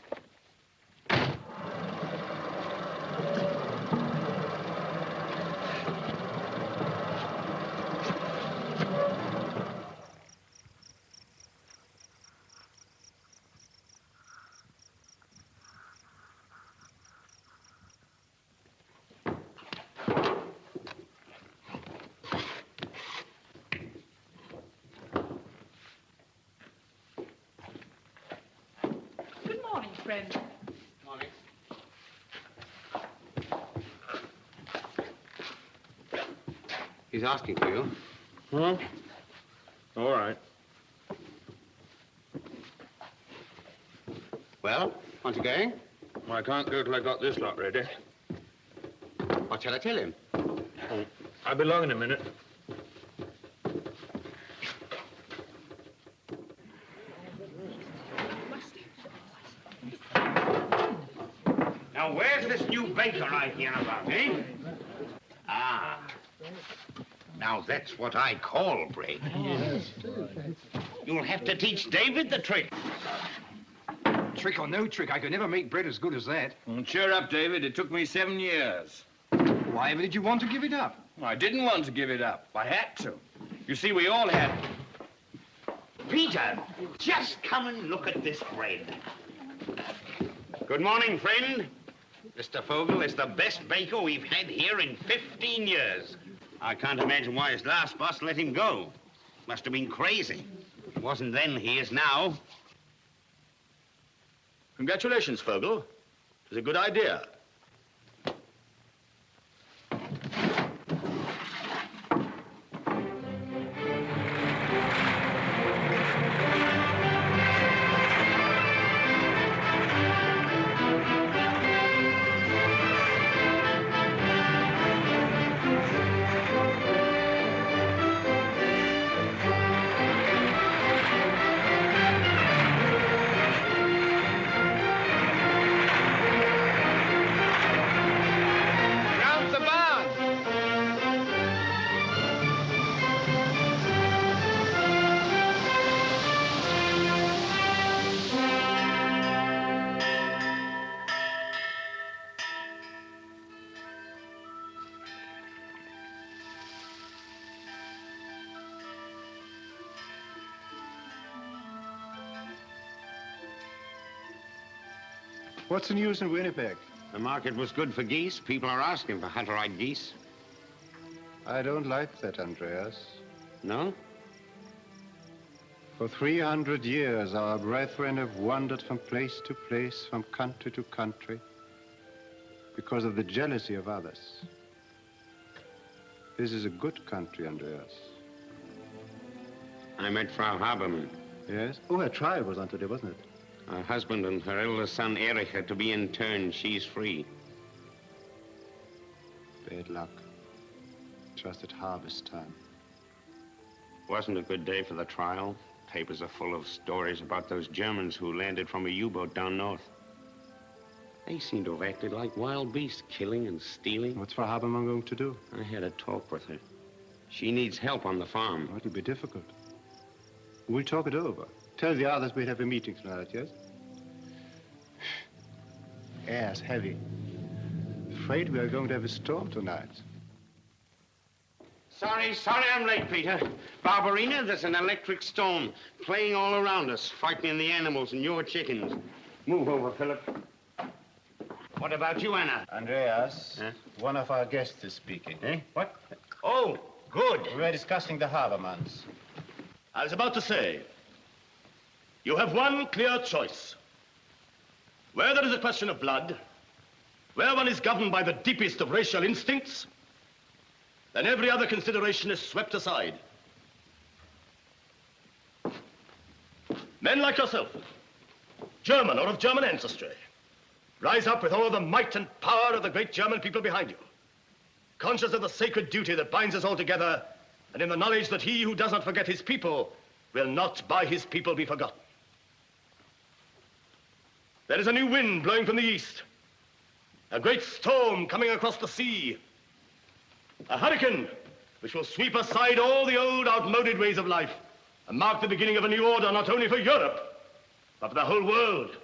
Good morning, friend. Morning. He's asking for you. Huh? All right. Well, aren't you going? I can't go till I got this lot ready. What shall I tell him? Oh, I'll be along in a minute. Now, where's this new banker I hear about, eh? Ah. Now that's what I call break. You'll have to teach David the trick. Trick or no trick, I could never make bread as good as that. Well, cheer up, David. It took me 7 years. Why did you want to give it up? I didn't want to give it up. I had to. You see, we all had to. Peter, just come and look at this bread. Good morning, friend. Mr. Vogel is the best baker we've had here in 15 years. I can't imagine why his last boss let him go. Must have been crazy. He wasn't then, he is now. Congratulations, Vogel. It was a good idea. What's the news in Winnipeg? The market was good for geese. People are asking for hunter-eyed geese. I don't like that, Andreas. No? For 300 years, our brethren have wandered from place to place, from country to country, because of the jealousy of others. This is a good country, Andreas. I met Frau Habermann. Yes? Oh, her trial was on today, wasn't it? Her husband and her eldest son, Erich, are to be interned. She's free. Bad luck. Just at harvest time. Wasn't a good day for the trial. Papers are full of stories about those Germans who landed from a U-boat down north. They seem to have acted like wild beasts, killing and stealing. What's Frau Habermann going to do? I had a talk with her. She needs help on the farm. It'll be difficult. We'll talk it over. Tell the others we'll have a meeting tonight, yes? Air's heavy. Afraid we are going to have a storm tonight. Sorry I'm late, Peter. Barbarina, there's an electric storm playing all around us, frightening the animals and your chickens. Move over, Philip. What about you, Anna? Andreas, one of our guests is speaking. Eh? What? Oh, good. We were discussing the Habermanns. I was about to say, you have one clear choice. Where there is a question of blood, where one is governed by the deepest of racial instincts, then every other consideration is swept aside. Men like yourself, German or of German ancestry, rise up with all the might and power of the great German people behind you, conscious of the sacred duty that binds us all together, and in the knowledge that he who does not forget his people will not by his people be forgotten. There is a new wind blowing from the east. A great storm coming across the sea. A hurricane which will sweep aside all the old outmoded ways of life and mark the beginning of a new order not only for Europe, but for the whole world.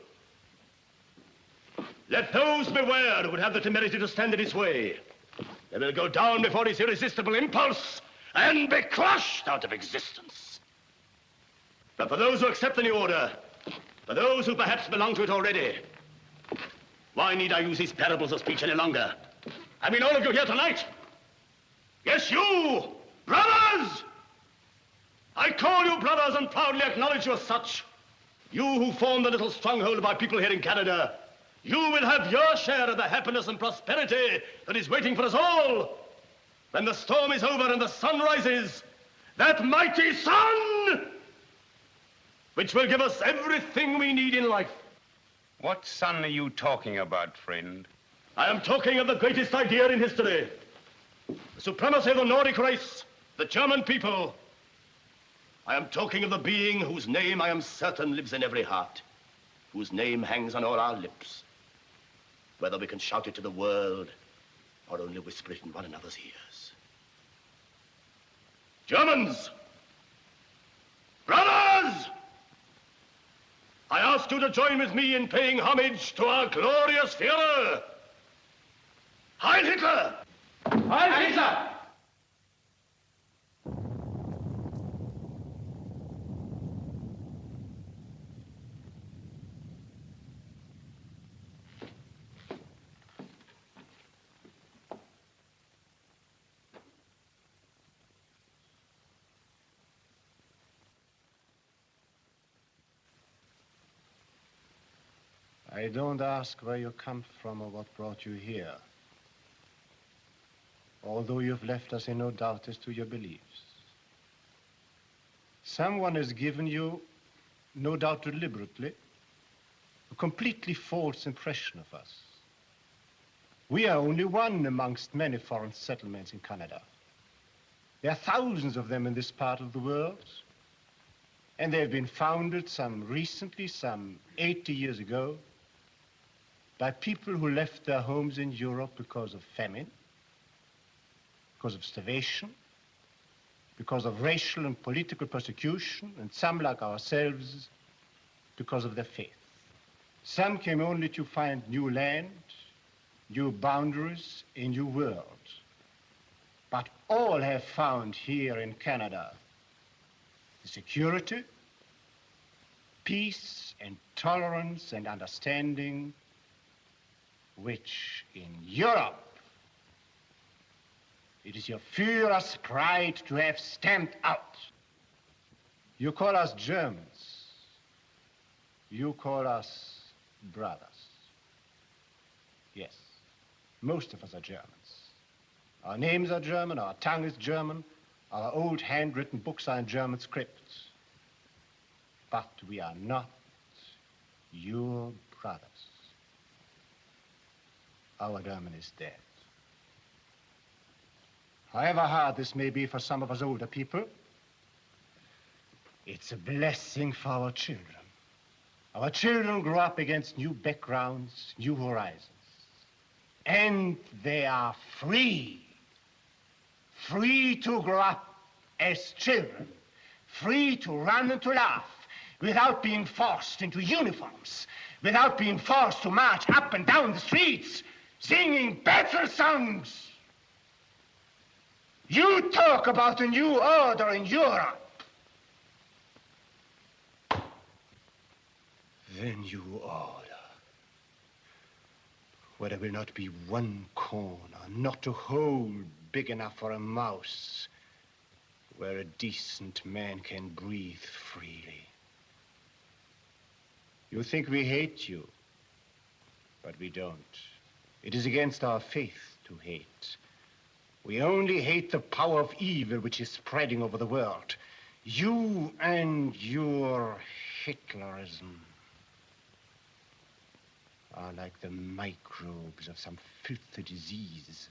Let those beware who would have the temerity to stand in its way. They will go down before its irresistible impulse and be crushed out of existence. But for those who accept the new order, for those who perhaps belong to it already, why need I use these parables of speech any longer? I mean all of you here tonight. Yes, you, brothers! I call you brothers and proudly acknowledge you as such. You who form the little stronghold of our people here in Canada, you will have your share of the happiness and prosperity that is waiting for us all. When the storm is over and the sun rises, that mighty sun, which will give us everything we need in life. What sun are you talking about, friend? I am talking of the greatest idea in history. The supremacy of the Nordic race, the German people. I am talking of the being whose name I am certain lives in every heart, whose name hangs on all our lips, whether we can shout it to the world or only whisper it in one another's ears. Germans! Brothers! I ask you to join with me in paying homage to our glorious Führer. Heil Hitler! Heil Hitler! I don't ask where you come from or what brought you here, although you've left us in no doubt as to your beliefs. Someone has given you, no doubt deliberately, a completely false impression of us. We are only one amongst many foreign settlements in Canada. There are thousands of them in this part of the world, and they've been founded some 80 years ago, by people who left their homes in Europe because of famine, because of starvation, because of racial and political persecution, and some, like ourselves, because of their faith. Some came only to find new land, new boundaries, a new world. But all have found here in Canada the security, peace, and tolerance, and understanding which in Europe it is your Führer's pride to have stamped out. You call us Germans. You call us brothers. Yes, most of us are Germans. Our names are German, our tongue is German, our old handwritten books are in German scripts. But we are not your brothers. Our German is dead. However hard this may be for some of us older people, it's a blessing for our children. Our children grow up against new backgrounds, new horizons. And they are free. Free to grow up as children. Free to run and to laugh without being forced into uniforms, without being forced to march up and down the streets singing battle songs. You talk about a new order in Europe. The new order, where there will not be one corner, not a hole big enough for a mouse, where a decent man can breathe freely. You think we hate you, but we don't. It is against our faith to hate. We only hate the power of evil which is spreading over the world. You and your Hitlerism are like the microbes of some filthy disease,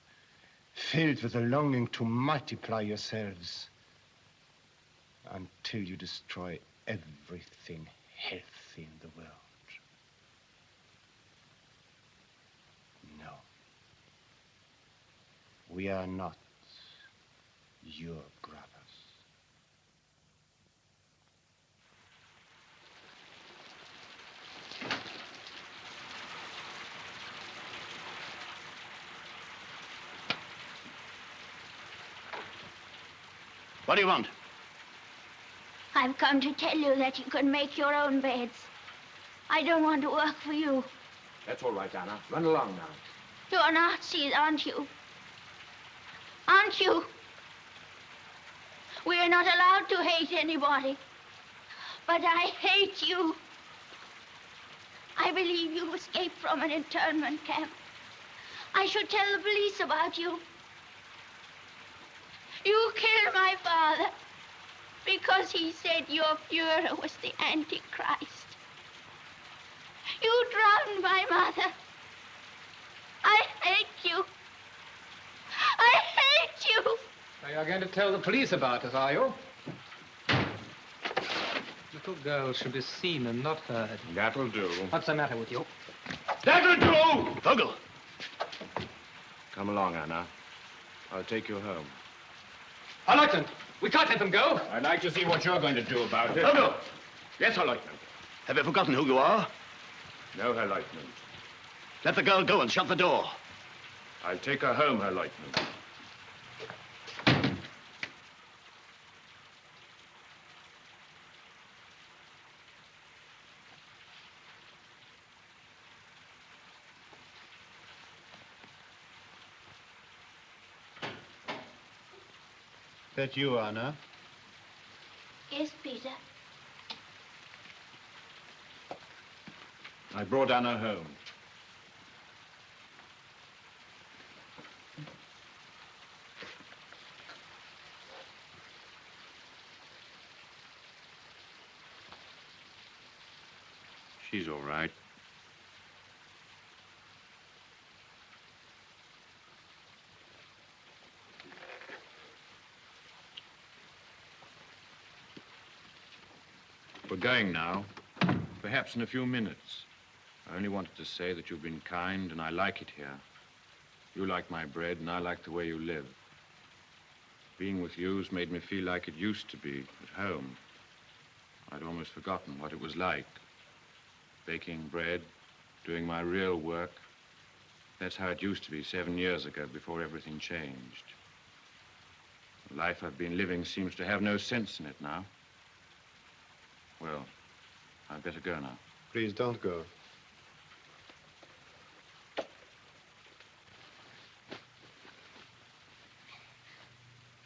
filled with a longing to multiply yourselves until you destroy everything healthy in the world. We are not your brothers. What do you want? I've come to tell you that you can make your own beds. I don't want to work for you. That's all right, Anna. Run along now. You're Nazis, aren't you? Aren't you? We're not allowed to hate anybody. But I hate you. I believe you escaped from an internment camp. I should tell the police about you. You killed my father because he said your Fuhrer was the Antichrist. You drowned my mother. I hate you. I hate you. So you're going to tell the police about us, are you? Little girls should be seen and not heard. That'll do. What's the matter with you? That'll do! Vogel! Come along, Anna. I'll take you home. Herr Leutnant, we can't let them go. I'd like to see what you're going to do about it. Vogel! Yes, Herr Leutnant. Have you forgotten who you are? No, Herr Leutnant. Let the girl go and shut the door. I'll take her home, Herr Leutnant. That you, Anna? Yes, Peter. I brought Anna home. She's all right. We're going now. Perhaps in a few minutes. I only wanted to say that you've been kind and I like it here. You like my bread and I like the way you live. Being with you's made me feel like it used to be at home. I'd almost forgotten what it was like. Baking bread, doing my real work. That's how it used to be 7 years ago before everything changed. The life I've been living seems to have no sense in it now. Well, I'd better go now. Please don't go.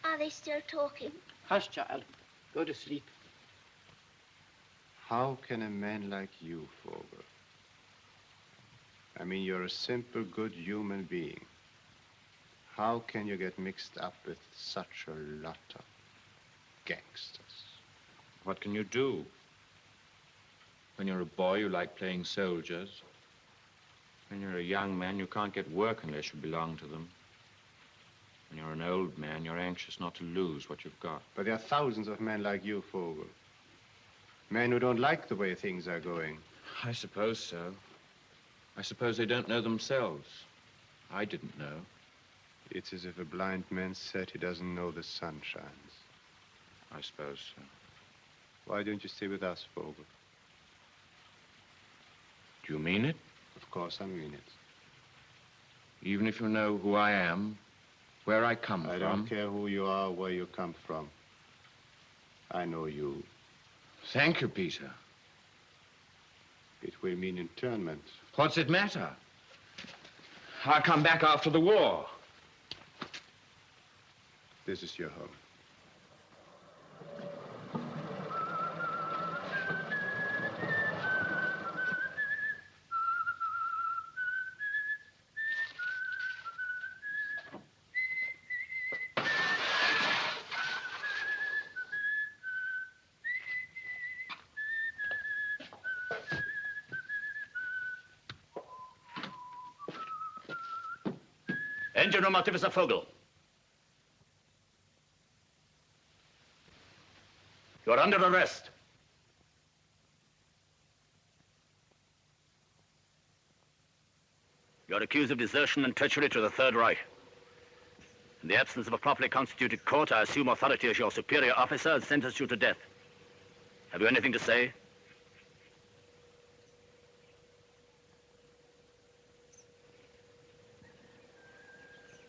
Are they still talking? Hush, child. Go to sleep. How can a man like you, Vogel? I mean, you're a simple, good human being. How can you get mixed up with such a lot of gangsters? What can you do? When you're a boy, you like playing soldiers. When you're a young man, you can't get work unless you belong to them. When you're an old man, you're anxious not to lose what you've got. But there are thousands of men like you, Vogel. Men who don't like the way things are going. I suppose so. I suppose they don't know themselves. I didn't know. It's as if a blind man said he doesn't know the sun shines. I suppose so. Why don't you stay with us, Vogel? Do you mean it? Of course I mean it. Even if you know who I am, where I come from? I don't care who you are, where you come from. I know you. Thank you, Peter. It will mean internment. What's it matter? I'll come back after the war. This is your home. Engine room Officer Vogel. You're under arrest. You're accused of desertion and treachery to the Third Reich. In the absence of a properly constituted court, I assume authority as your superior officer and sentence you to death. Have you anything to say?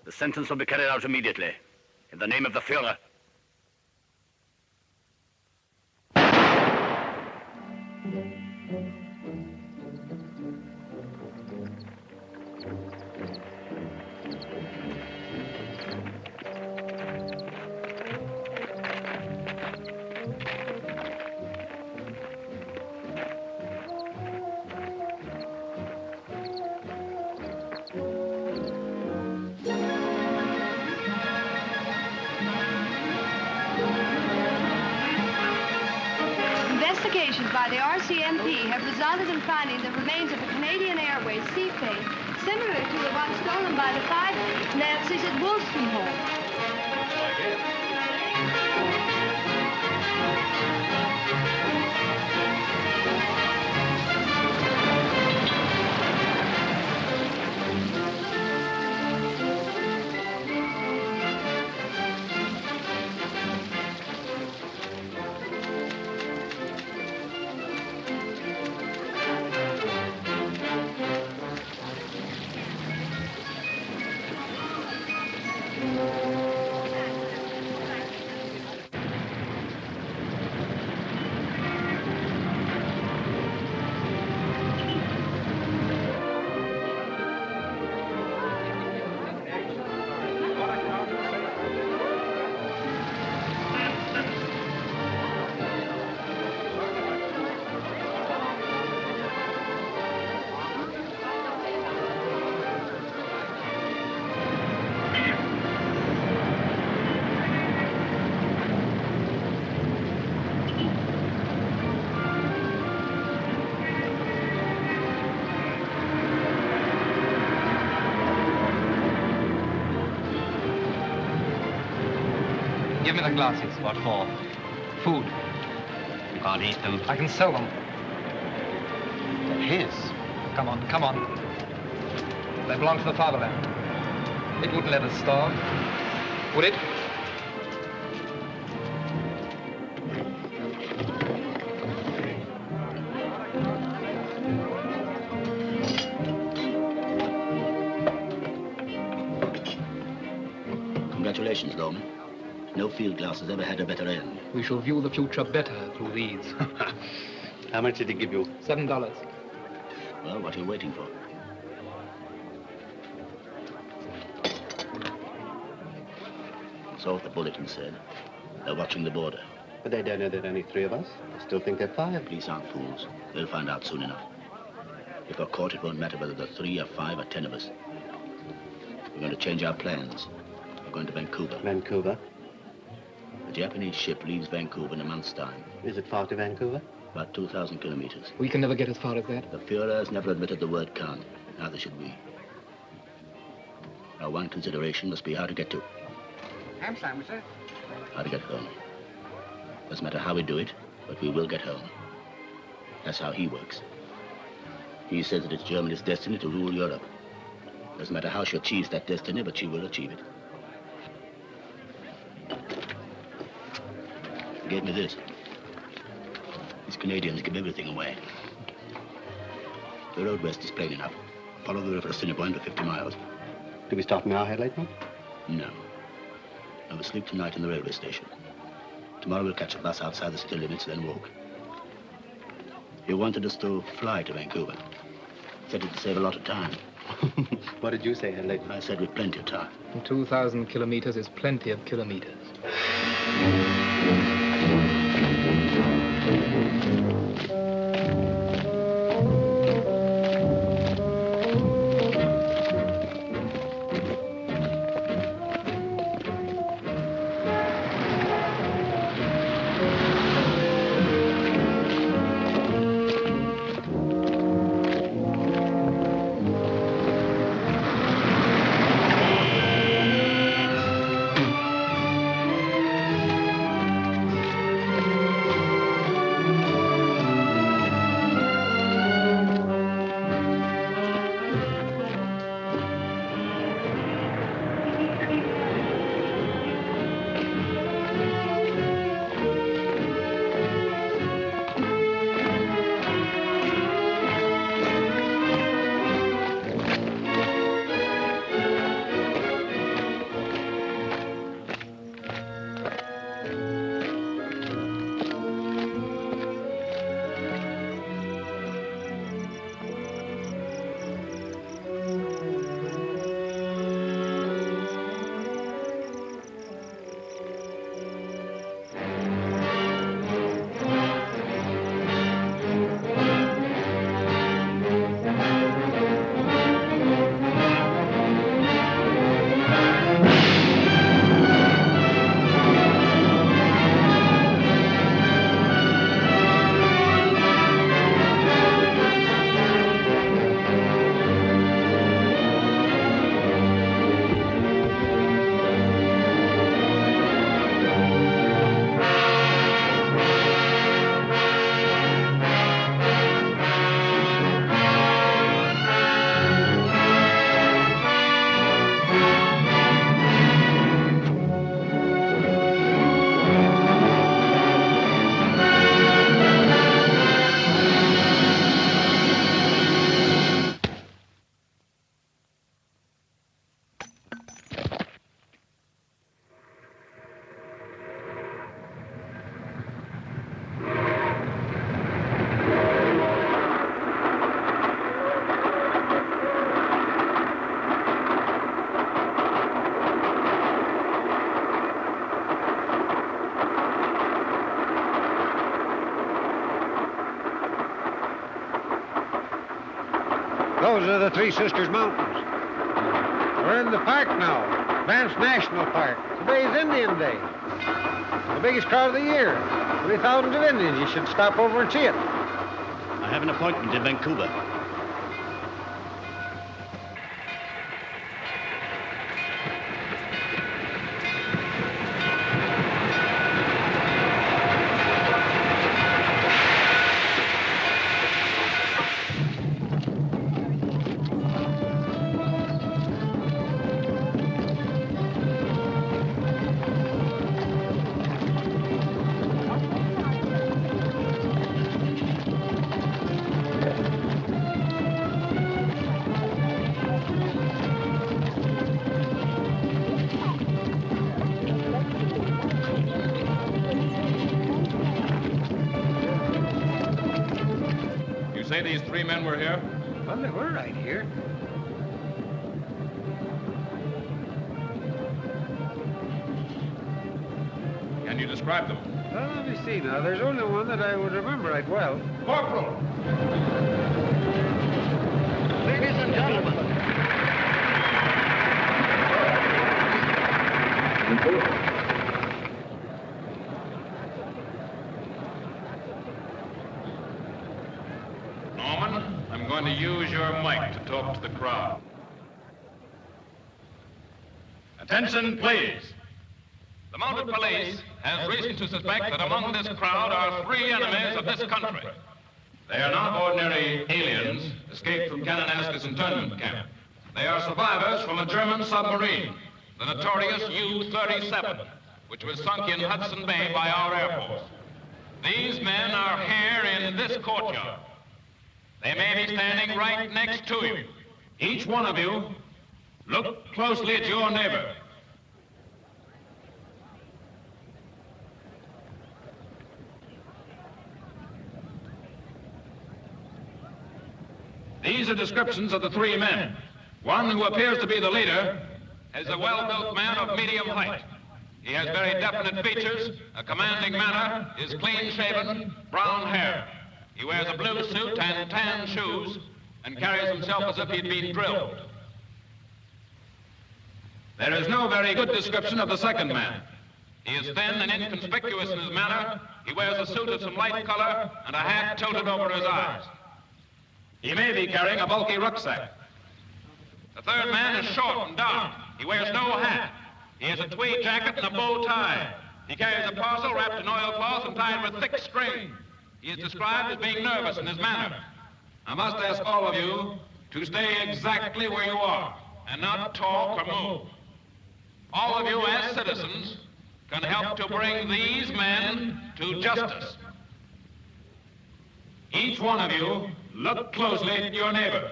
The sentence will be carried out immediately. In the name of the Führer. Investigations by the RCMP have resulted in finding the remains of a Canadian Airways seaplane similar to the one stolen by the 5 Nazis at Wolstenholme. Give me the glasses. What for? Food. You can't eat them. I can sell them. They're his. Come on, come on. They belong to the fatherland. It wouldn't let us starve, would it? Congratulations, Lawman. No field glass has ever had a better end. We shall view the future better through these. How much did he give you? $7. Well, what are you waiting for? So what the bulletin said. They're watching the border. But they don't know there are only 3 of us. They still think they're 5. Police aren't fools. They'll find out soon enough. If we're caught, it won't matter whether there are 3 or 5 or 10 of us. We're going to change our plans. We're going to Vancouver. Vancouver? The Japanese ship leaves Vancouver in a month's time. Is it far to Vancouver? About 2,000 kilometers. We can never get as far as that. The Führer has never admitted the word can't. Neither should we. Our one consideration must be how to get to. Ham sandwich, sir. How to get home. Doesn't matter how we do it, but we will get home. That's how he works. He says that it's Germany's destiny to rule Europe. Doesn't matter how she achieves that destiny, but she will achieve it. He gave me this. These Canadians give everything away. The road west is plain enough. Follow the river Assiniboine for 50 miles. Do we stop in our head, Lieutenant? No. I will sleep tonight in the railway station. Tomorrow we'll catch a bus outside the city limits, then walk. You wanted us to fly to Vancouver. Said it would save a lot of time. What did you say, Herr Lieutenant? I said with plenty of time. 2,000 kilometers is plenty of kilometers. Those are the Three Sisters Mountains. We're in the park now, Banff National Park. Today's Indian Day. The biggest crowd of the year. 3,000 of Indians. You should stop over and see it. I have an appointment in Vancouver. Say these three men were here? Well, they were right here. Can you describe them? Well, let me see now. There's only one that I would remember right well. Corporal! Ladies and gentlemen. I'm going to use your mic to talk to the crowd. Attention, please. The mounted police has reason to suspect that among this crowd are three enemies of this country. They are not ordinary aliens escaped from Kananaskis internment camp. They are survivors from a German submarine, the notorious U-37, which was sunk in Hudson Bay by our Air Force. These men are here in this courtyard. They may be standing right next to you. Each one of you, look closely at your neighbor. These are descriptions of the three men. One, who appears to be the leader, is a well-built man of medium height. He has very definite features, a commanding manner, is clean-shaven, brown hair. He wears a blue suit and tan shoes and carries himself as if he'd been drilled. There is no very good description of the second man. He is thin and inconspicuous in his manner. He wears a suit of some light color and a hat tilted over his eyes. He may be carrying a bulky rucksack. The third man is short and dark. He wears no hat. He has a tweed jacket and a bow tie. He carries a parcel wrapped in oilcloth and tied with thick string. He is described as being nervous in his manner. I must ask all of you to stay exactly where you are and not talk or move. All of you as citizens can help to bring these men to justice. Each one of you, look closely at your neighbor.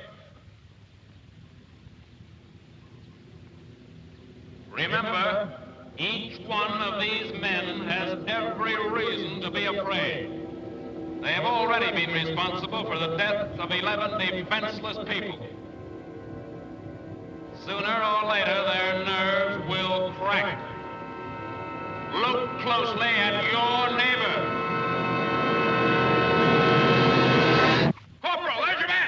Remember, each one of these men has every reason to be afraid. They have already been responsible for the death of 11 defenseless people. Sooner or later, their nerves will crack. Look closely at your neighbor. Corporal, there's your man!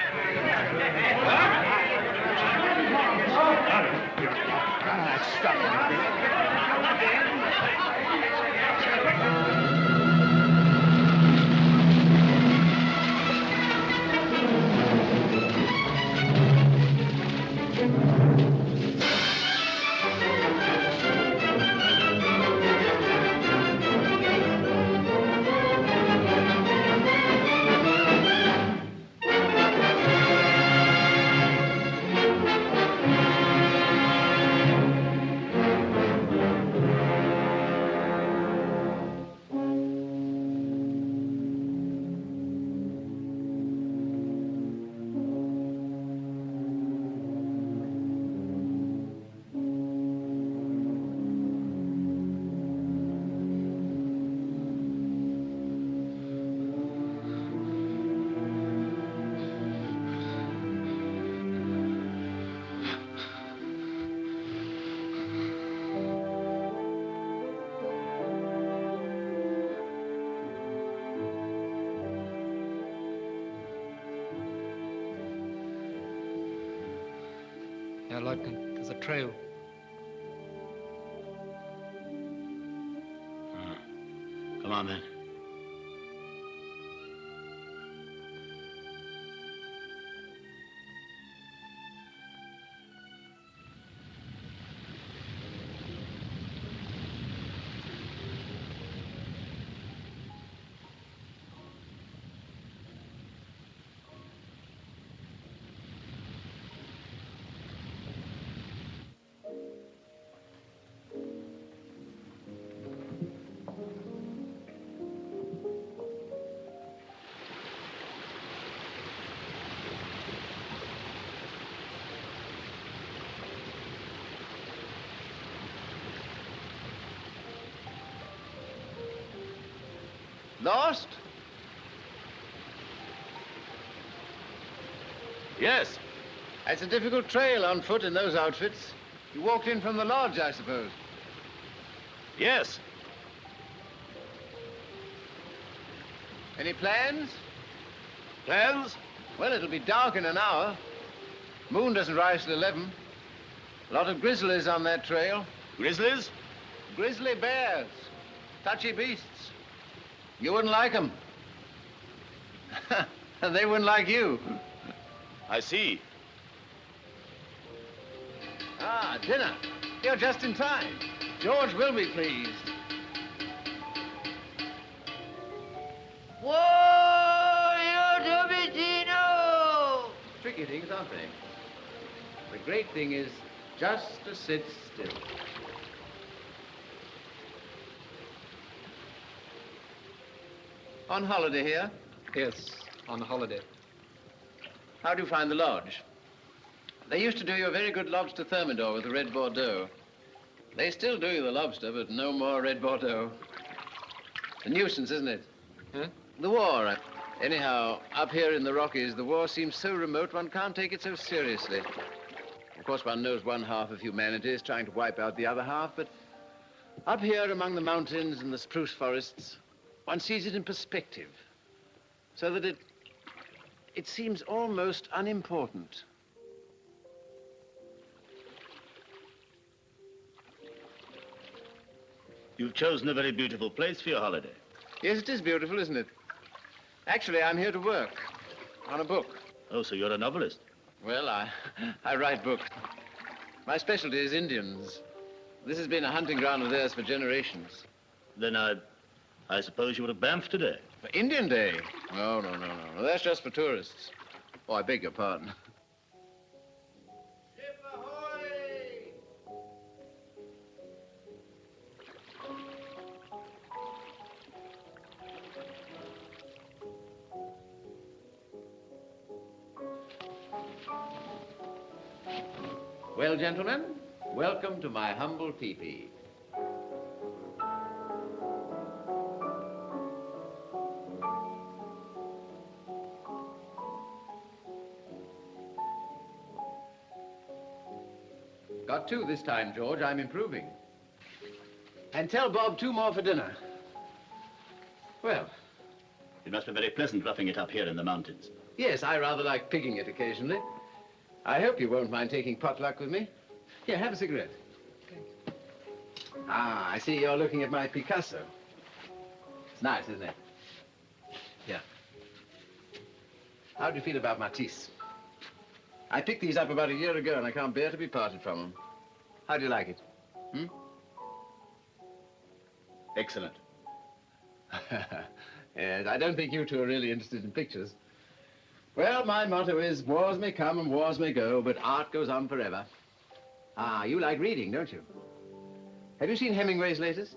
Herr Leutnant. There's a trail. Come on, then. Lost? Yes. It's a difficult trail on foot in those outfits. You walked in from the lodge, I suppose. Yes. Any plans? Plans? Well, it'll be dark in an hour. Moon doesn't rise till 11. A lot of grizzlies on that trail. Grizzlies? Grizzly bears. Touchy beasts. You wouldn't like them. And they wouldn't like you. I see. Ah, dinner. You're just in time. George will be pleased. Whoa, you Domicino! Tricky things, aren't they? The great thing is just to sit still. On holiday here? Yes, on holiday. How do you find the lodge? They used to do you a very good lobster thermidor with the red Bordeaux. They still do you the lobster, but no more red Bordeaux. A nuisance, isn't it? Huh? The war. Anyhow, up here in the Rockies, the war seems so remote one can't take it so seriously. Of course, one knows one half of humanity is trying to wipe out the other half, but up here among the mountains and the spruce forests, one sees it in perspective, so that it seems almost unimportant. You've chosen a very beautiful place for your holiday. Yes, it is beautiful, isn't it? Actually, I'm here to work on a book. Oh, so you're a novelist? Well, I write books. My specialty is Indians. This has been a hunting ground of theirs for generations. Then I suppose you were at Banff today? For Indian Day? No. That's just for tourists. Oh, I beg your pardon. Well, gentlemen, welcome to my humble teepee. Got two this time, George. I'm improving. And tell Bob 2 more for dinner. Well. It must be very pleasant roughing it up here in the mountains. Yes, I rather like pigging it occasionally. I hope you won't mind taking potluck with me. Here, have a cigarette. Ah, I see you're looking at my Picasso. It's nice, isn't it? Here. How do you feel about Matisse? I picked these up about a year ago, and I can't bear to be parted from them. How do you like it? Hmm? Excellent. Yes, I don't think you two are really interested in pictures. Well, my motto is, wars may come and wars may go, but art goes on forever. Ah, you like reading, don't you? Have you seen Hemingway's latest?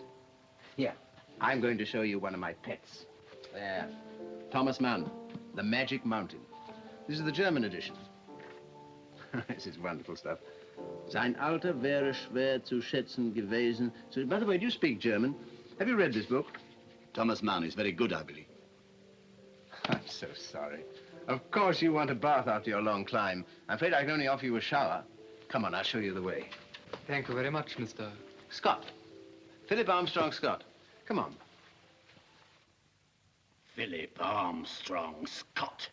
Here, I'm going to show you one of my pets. There. Thomas Mann, The Magic Mountain. This is the German edition. This is wonderful stuff. Sein Alter wäre schwer zu schätzen gewesen. So, by the way, do you speak German? Have you read this book? Thomas Mann is very good, I believe. I'm so sorry. Of course you want a bath after your long climb. I'm afraid I can only offer you a shower. Come on, I'll show you the way. Thank you very much, Mr. Scott. Philip Armstrong Scott. Come on. Philip Armstrong Scott.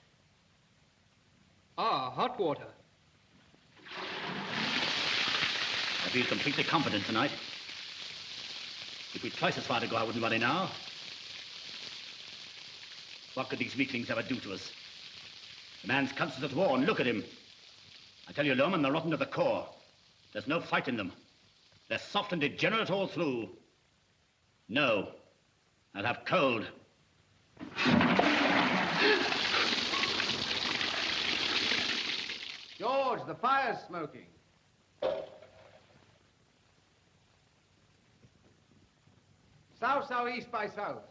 Ah, hot water. I feel completely confident tonight. If we'd twice as far to go, I wouldn't worry now. What could these weaklings ever do to us? The man's constant at war, and look at him. I tell you, Loman, they're rotten to the core. There's no fight in them. They're soft and degenerate all through. No, I'll have cold. George, the fire's smoking. South-southeast by south.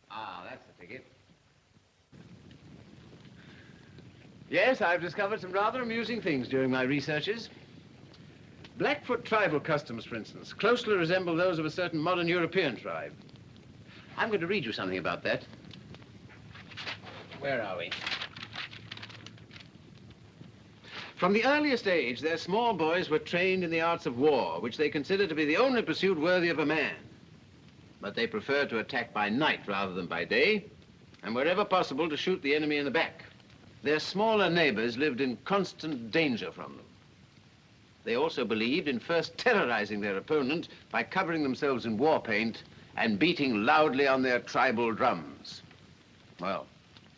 Ah, that's the ticket. Yes, I've discovered some rather amusing things during my researches. Blackfoot tribal customs, for instance, closely resemble those of a certain modern European tribe. I'm going to read you something about that. Where are we? From the earliest age, their small boys were trained in the arts of war, which they considered to be the only pursuit worthy of a man. But they preferred to attack by night rather than by day, and wherever possible to shoot the enemy in the back. Their smaller neighbors lived in constant danger from them. They also believed in first terrorizing their opponent by covering themselves in war paint and beating loudly on their tribal drums. Well,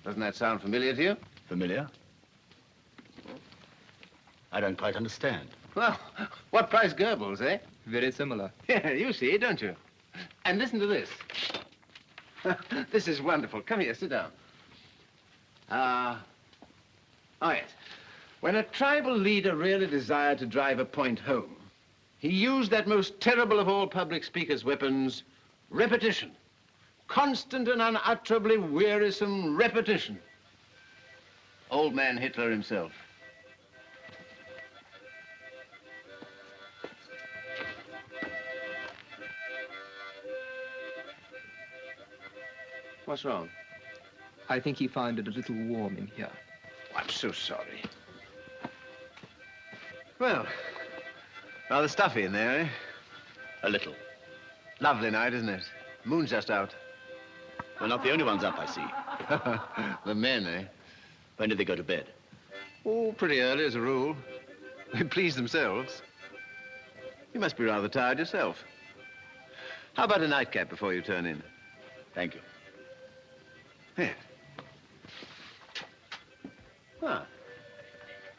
doesn't that sound familiar to you? Familiar? I don't quite understand. Well, what price Goebbels, eh? Very similar. Yeah, you see, don't you? And listen to this. This is wonderful. Come here, sit down. Oh, yes. When a tribal leader really desired to drive a point home, he used that most terrible of all public speakers' weapons, repetition. Constant and unutterably wearisome repetition. Old man Hitler himself. What's wrong? I think he found it a little warm in here. I'm so sorry. Well, rather stuffy in there, eh? A little. Lovely night, isn't it? Moon's just out. We're not the only ones up, I see. The men, eh? When did they go to bed? Oh, pretty early as a rule. They please themselves. You must be rather tired yourself. How about a nightcap before you turn in? Thank you. Here. Ah.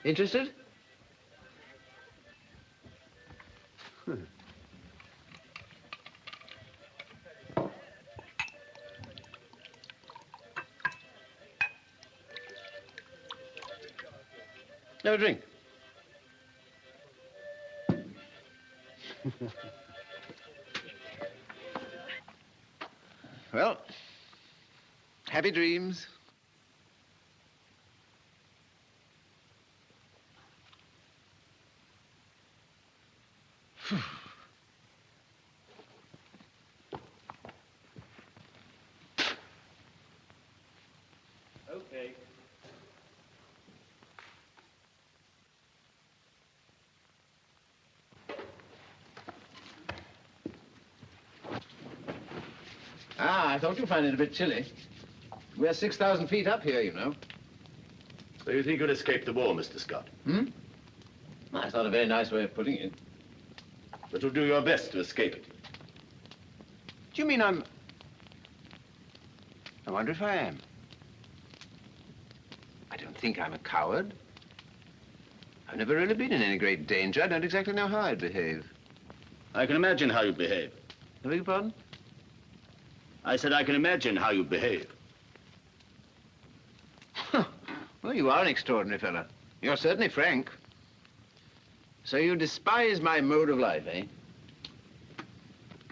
Interested? Have a drink. Well, happy dreams. Okay. Ah, I thought you'd find it a bit chilly. We're 6,000 feet up here, you know. So you think you'll escape the war, Mr. Scott? Hmm? That's not a very nice way of putting it. But you'll do your best to escape it. Do you mean I wonder if I am. I don't think I'm a coward. I've never really been in any great danger. I don't exactly know how I'd behave. I can imagine how you behave. I beg your pardon? I said I can imagine how you behave. Well, you are an extraordinary fellow. You're certainly frank. So you despise my mode of life, eh?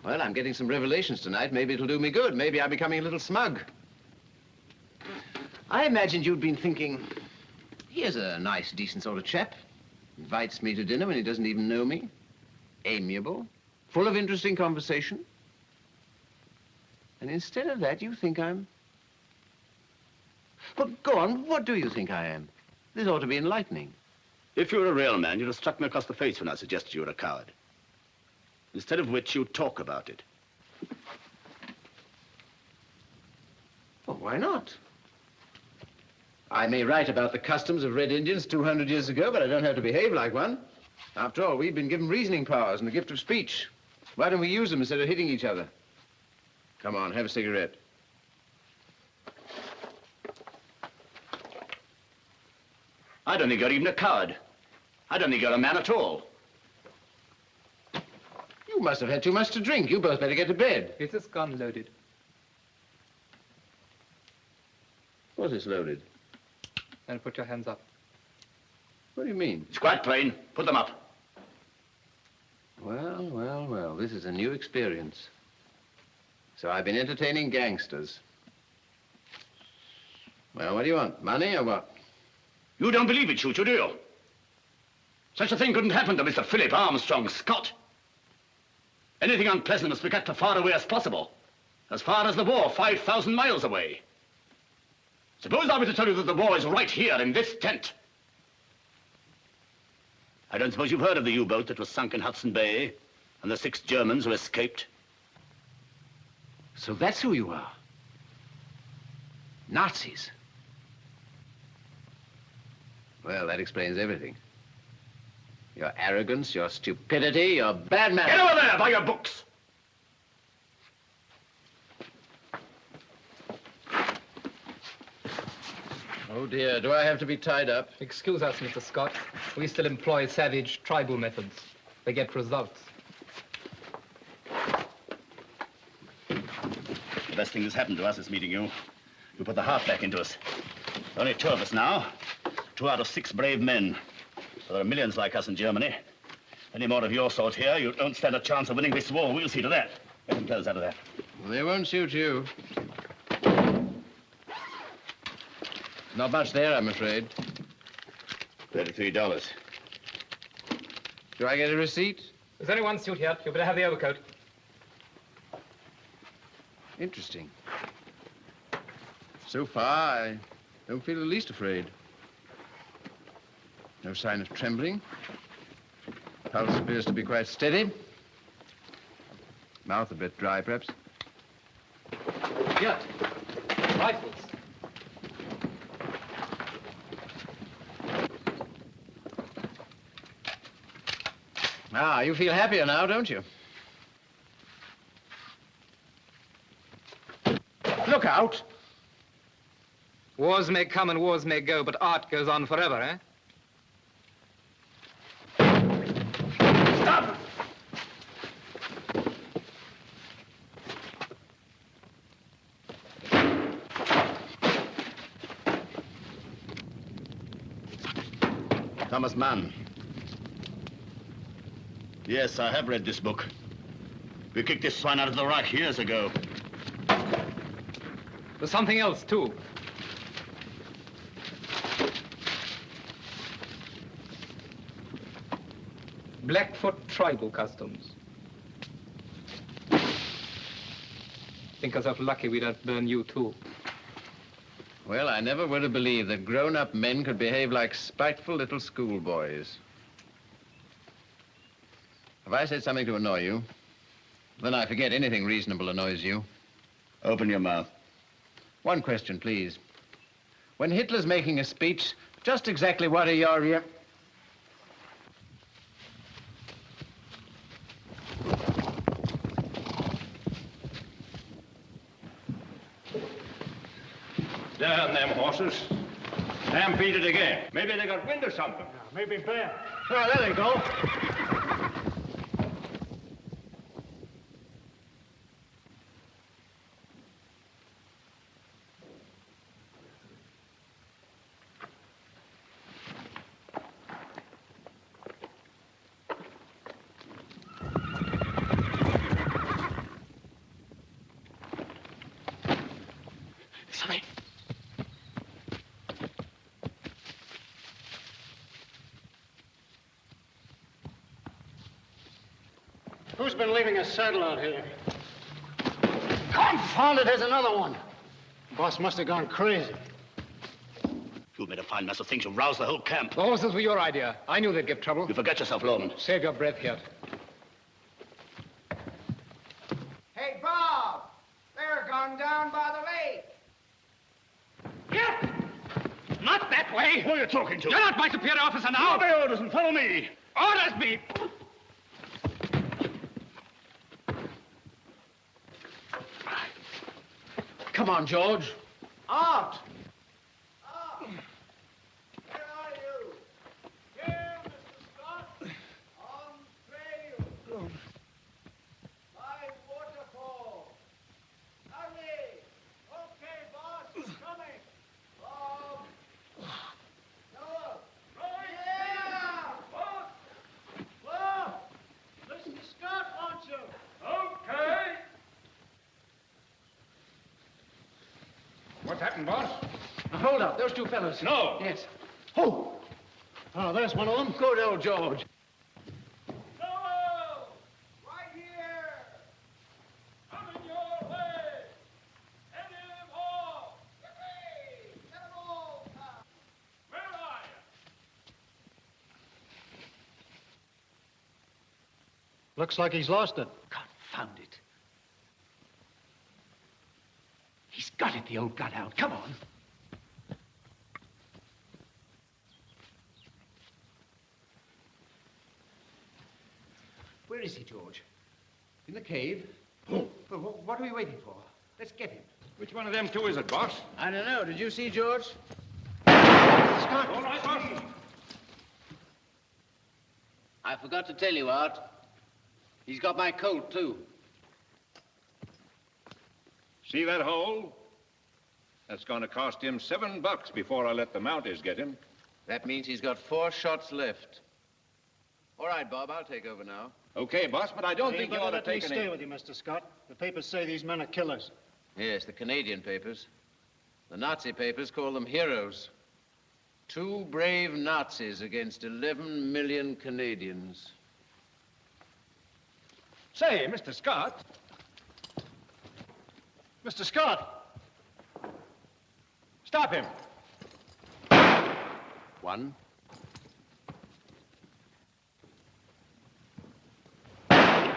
Well, I'm getting some revelations tonight. Maybe it'll do me good. Maybe I'm becoming a little smug. I imagined you'd been thinking, here's a nice, decent sort of chap. Invites me to dinner when he doesn't even know me. Amiable. Full of interesting conversation. And instead of that, you think I'm... Well, go on. What do you think I am? This ought to be enlightening. If you were a real man, you'd have struck me across the face when I suggested you were a coward. Instead of which, you talk about it. Well, why not? I may write about the customs of Red Indians 200 years ago, but I don't have to behave like one. After all, we've been given reasoning powers and the gift of speech. Why don't we use them instead of hitting each other? Come on, have a cigarette. I don't think you're even a coward. I don't think you're a man at all. You must have had too much to drink. You both better get to bed. Is this gun loaded? Was this loaded? Then put your hands up. What do you mean? It's quite plain. Put them up. Well, well, well, this is a new experience. So I've been entertaining gangsters. Well, what do you want? Money or what? You don't believe it, Choo-Choo, do you? Such a thing couldn't happen to Mr. Philip Armstrong Scott. Anything unpleasant must be kept as far away as possible. As far as the war, 5,000 miles away. Suppose I were to tell you that the war is right here in this tent. I don't suppose you've heard of the U-boat that was sunk in Hudson Bay and the 6 Germans who escaped. So that's who you are. Nazis. Well, that explains everything. Your arrogance, your stupidity, your bad manners. Get over there by your books! Oh, dear, do I have to be tied up? Excuse us, Mr. Scott. We still employ savage tribal methods. They get results. The best thing that's happened to us is meeting you. You put the heart back into us. There are only 2 of us now. 2 out of 6 brave men. There are millions like us in Germany. Any more of your sort here, you don't stand a chance of winning this war. We'll see to that. Get them clothes out of there. Well, they won't suit you. Not much there, I'm afraid. $33. Do I get a receipt? There's only 1 suit here. You better have the overcoat. Interesting. So far, I don't feel the least afraid. No sign of trembling. Pulse appears to be quite steady. Mouth a bit dry, perhaps. Here. Rifles. Ah, you feel happier now, don't you? Look out! Wars may come and wars may go, but art goes on forever, eh? Stop! Thomas Mann. Yes, I have read this book. We kicked this swine out of the Reich years ago. There's something else, too. Blackfoot tribal customs. Think yourself lucky we don't burn you, too. Well, I never would have believed that grown-up men could behave like spiteful little schoolboys. Have I said something to annoy you? Then I forget anything reasonable annoys you. Open your mouth. One question, please. When Hitler's making a speech, just exactly what are your... Damn them horses. Stampeded again. Maybe they got wind or something. Maybe bad. Oh, there they go. Who's been leaving a saddle out here? Confound it, there's another one. Boss must have gone crazy. You made a fine mess of things. You roused the whole camp. The horses were your idea. I knew they'd give trouble. You forget yourself, Lorman. Save your breath, Hirt. Hey, Bob! They're gone down by the lake. Here! Not that way! Who are you talking to? You're not my superior officer now! Obey orders and follow me. Orders me! Come on, George. Out! What's happened, boss? Now, hold up. Those two fellows. No. Yes. Oh! Oh, there's one of them. Good old George. Looks like he's lost it. Confound it. He's got it, the old gut-hound. Come on. Where is he, George? In the cave? Oh. Well, what are we waiting for? Let's get him. Which one of them two is it, boss? I don't know. Did you see, George? Scott! All right, boss. I forgot to tell you, Art. He's got my colt, too. See that hole? That's going to cost him $7 before I let the Mounties get him. That means he's got 4 shots left. All right, Bob, I'll take over now. Okay, boss, but I don't think you ought to let me take stay any... with you, Mr. Scott. The papers say these men are killers. Yes, the Canadian papers. The Nazi papers call them heroes. 2 brave Nazis against 11 million Canadians. Say, Mr. Scott. Mr. Scott. Stop him. 1.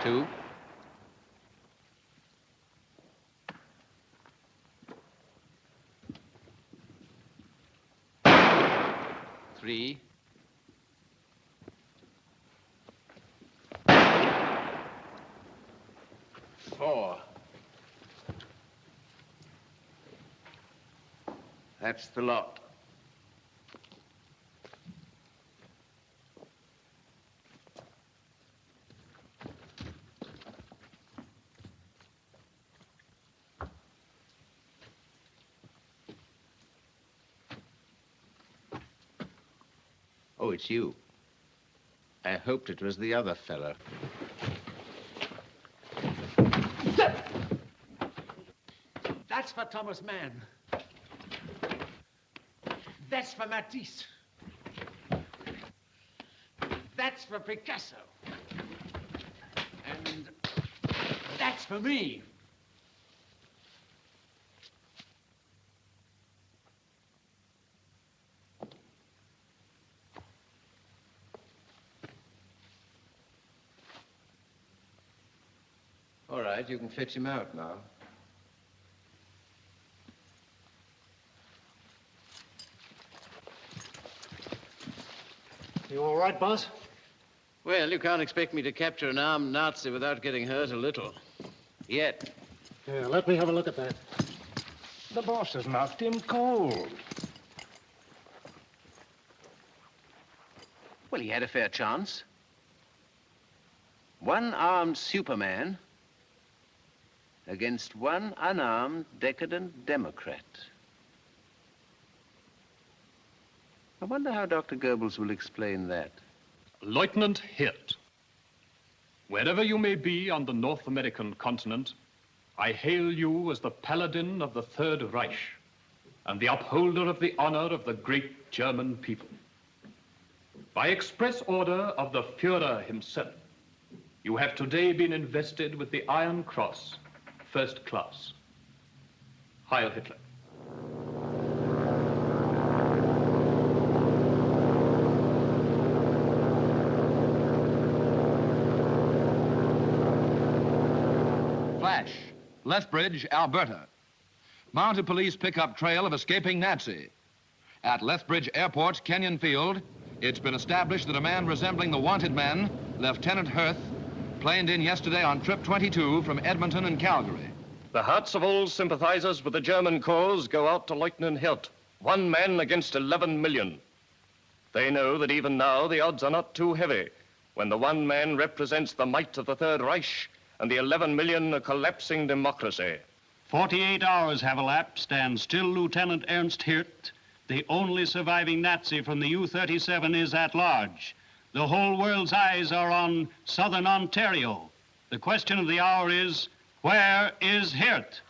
2. 3. 4. That's the lot. Oh, it's you. I hoped it was the other fellow. That's for Thomas Mann. That's for Matisse. That's for Picasso. And that's for me. All right, you can fetch him out now. You all right, boss? Well, you can't expect me to capture an armed Nazi without getting hurt a little. Yet. Yeah, let me have a look at that. The boss has knocked him cold. Well, he had a fair chance. 1 armed Superman against 1 unarmed, decadent Democrat. I wonder how Dr. Goebbels will explain that. Lieutenant Hirt, wherever you may be on the North American continent, I hail you as the paladin of the Third Reich and the upholder of the honor of the great German people. By express order of the Führer himself, you have today been invested with the Iron Cross, First Class. Heil Hitler. Flash, Lethbridge, Alberta. Mounted police pick up trail of escaping Nazi. At Lethbridge Airport's Kenyon Field, It's been established that a man resembling the wanted man, Lieutenant Hirth, planed in yesterday on trip 22 from Edmonton and Calgary. The hearts of all sympathizers with the German cause go out to Lieutenant Hirth, 1 man against 11 million. They know that even now the odds are not too heavy when the 1 man represents the might of the Third Reich and the 11 million a collapsing democracy. 48 hours have elapsed, and still Lieutenant Ernst Hirth, the only surviving Nazi from the U-37, is at large. The whole world's eyes are on southern Ontario. The question of the hour is, where is Hirth?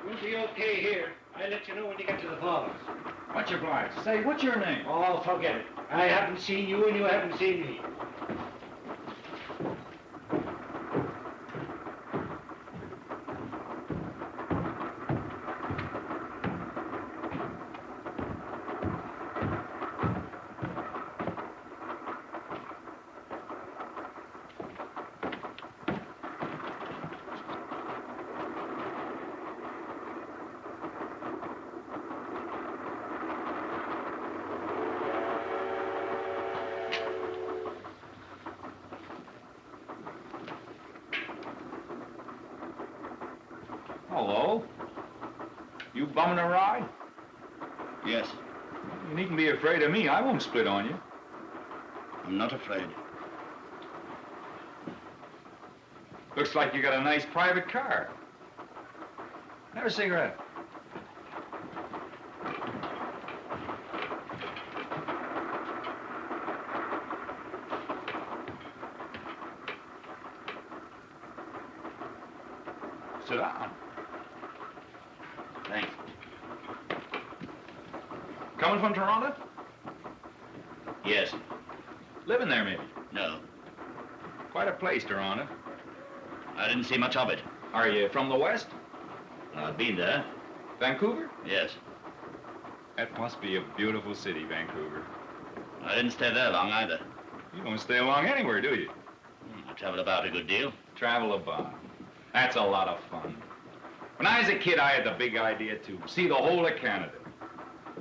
We'll be okay here. I'll let you know when you get to the falls. Much obliged. Say, what's your name? Oh, forget it. I haven't seen you and you haven't seen me. Hello. You bumming a ride? Yes. You needn't be afraid of me. I won't split on you. I'm not afraid. Looks like you got a nice private car. Have a cigarette. Sit down. Thanks. Coming from Toronto? Yes. Living there, maybe? No. Quite a place, Toronto. I didn't see much of it. Are you from the West? I've been there. Vancouver? Yes. That must be a beautiful city, Vancouver. I didn't stay there long either. You don't stay long anywhere, do you? I traveled about a good deal. Travel about. That's a lot of fun. When I was a kid, I had the big idea to see the whole of Canada.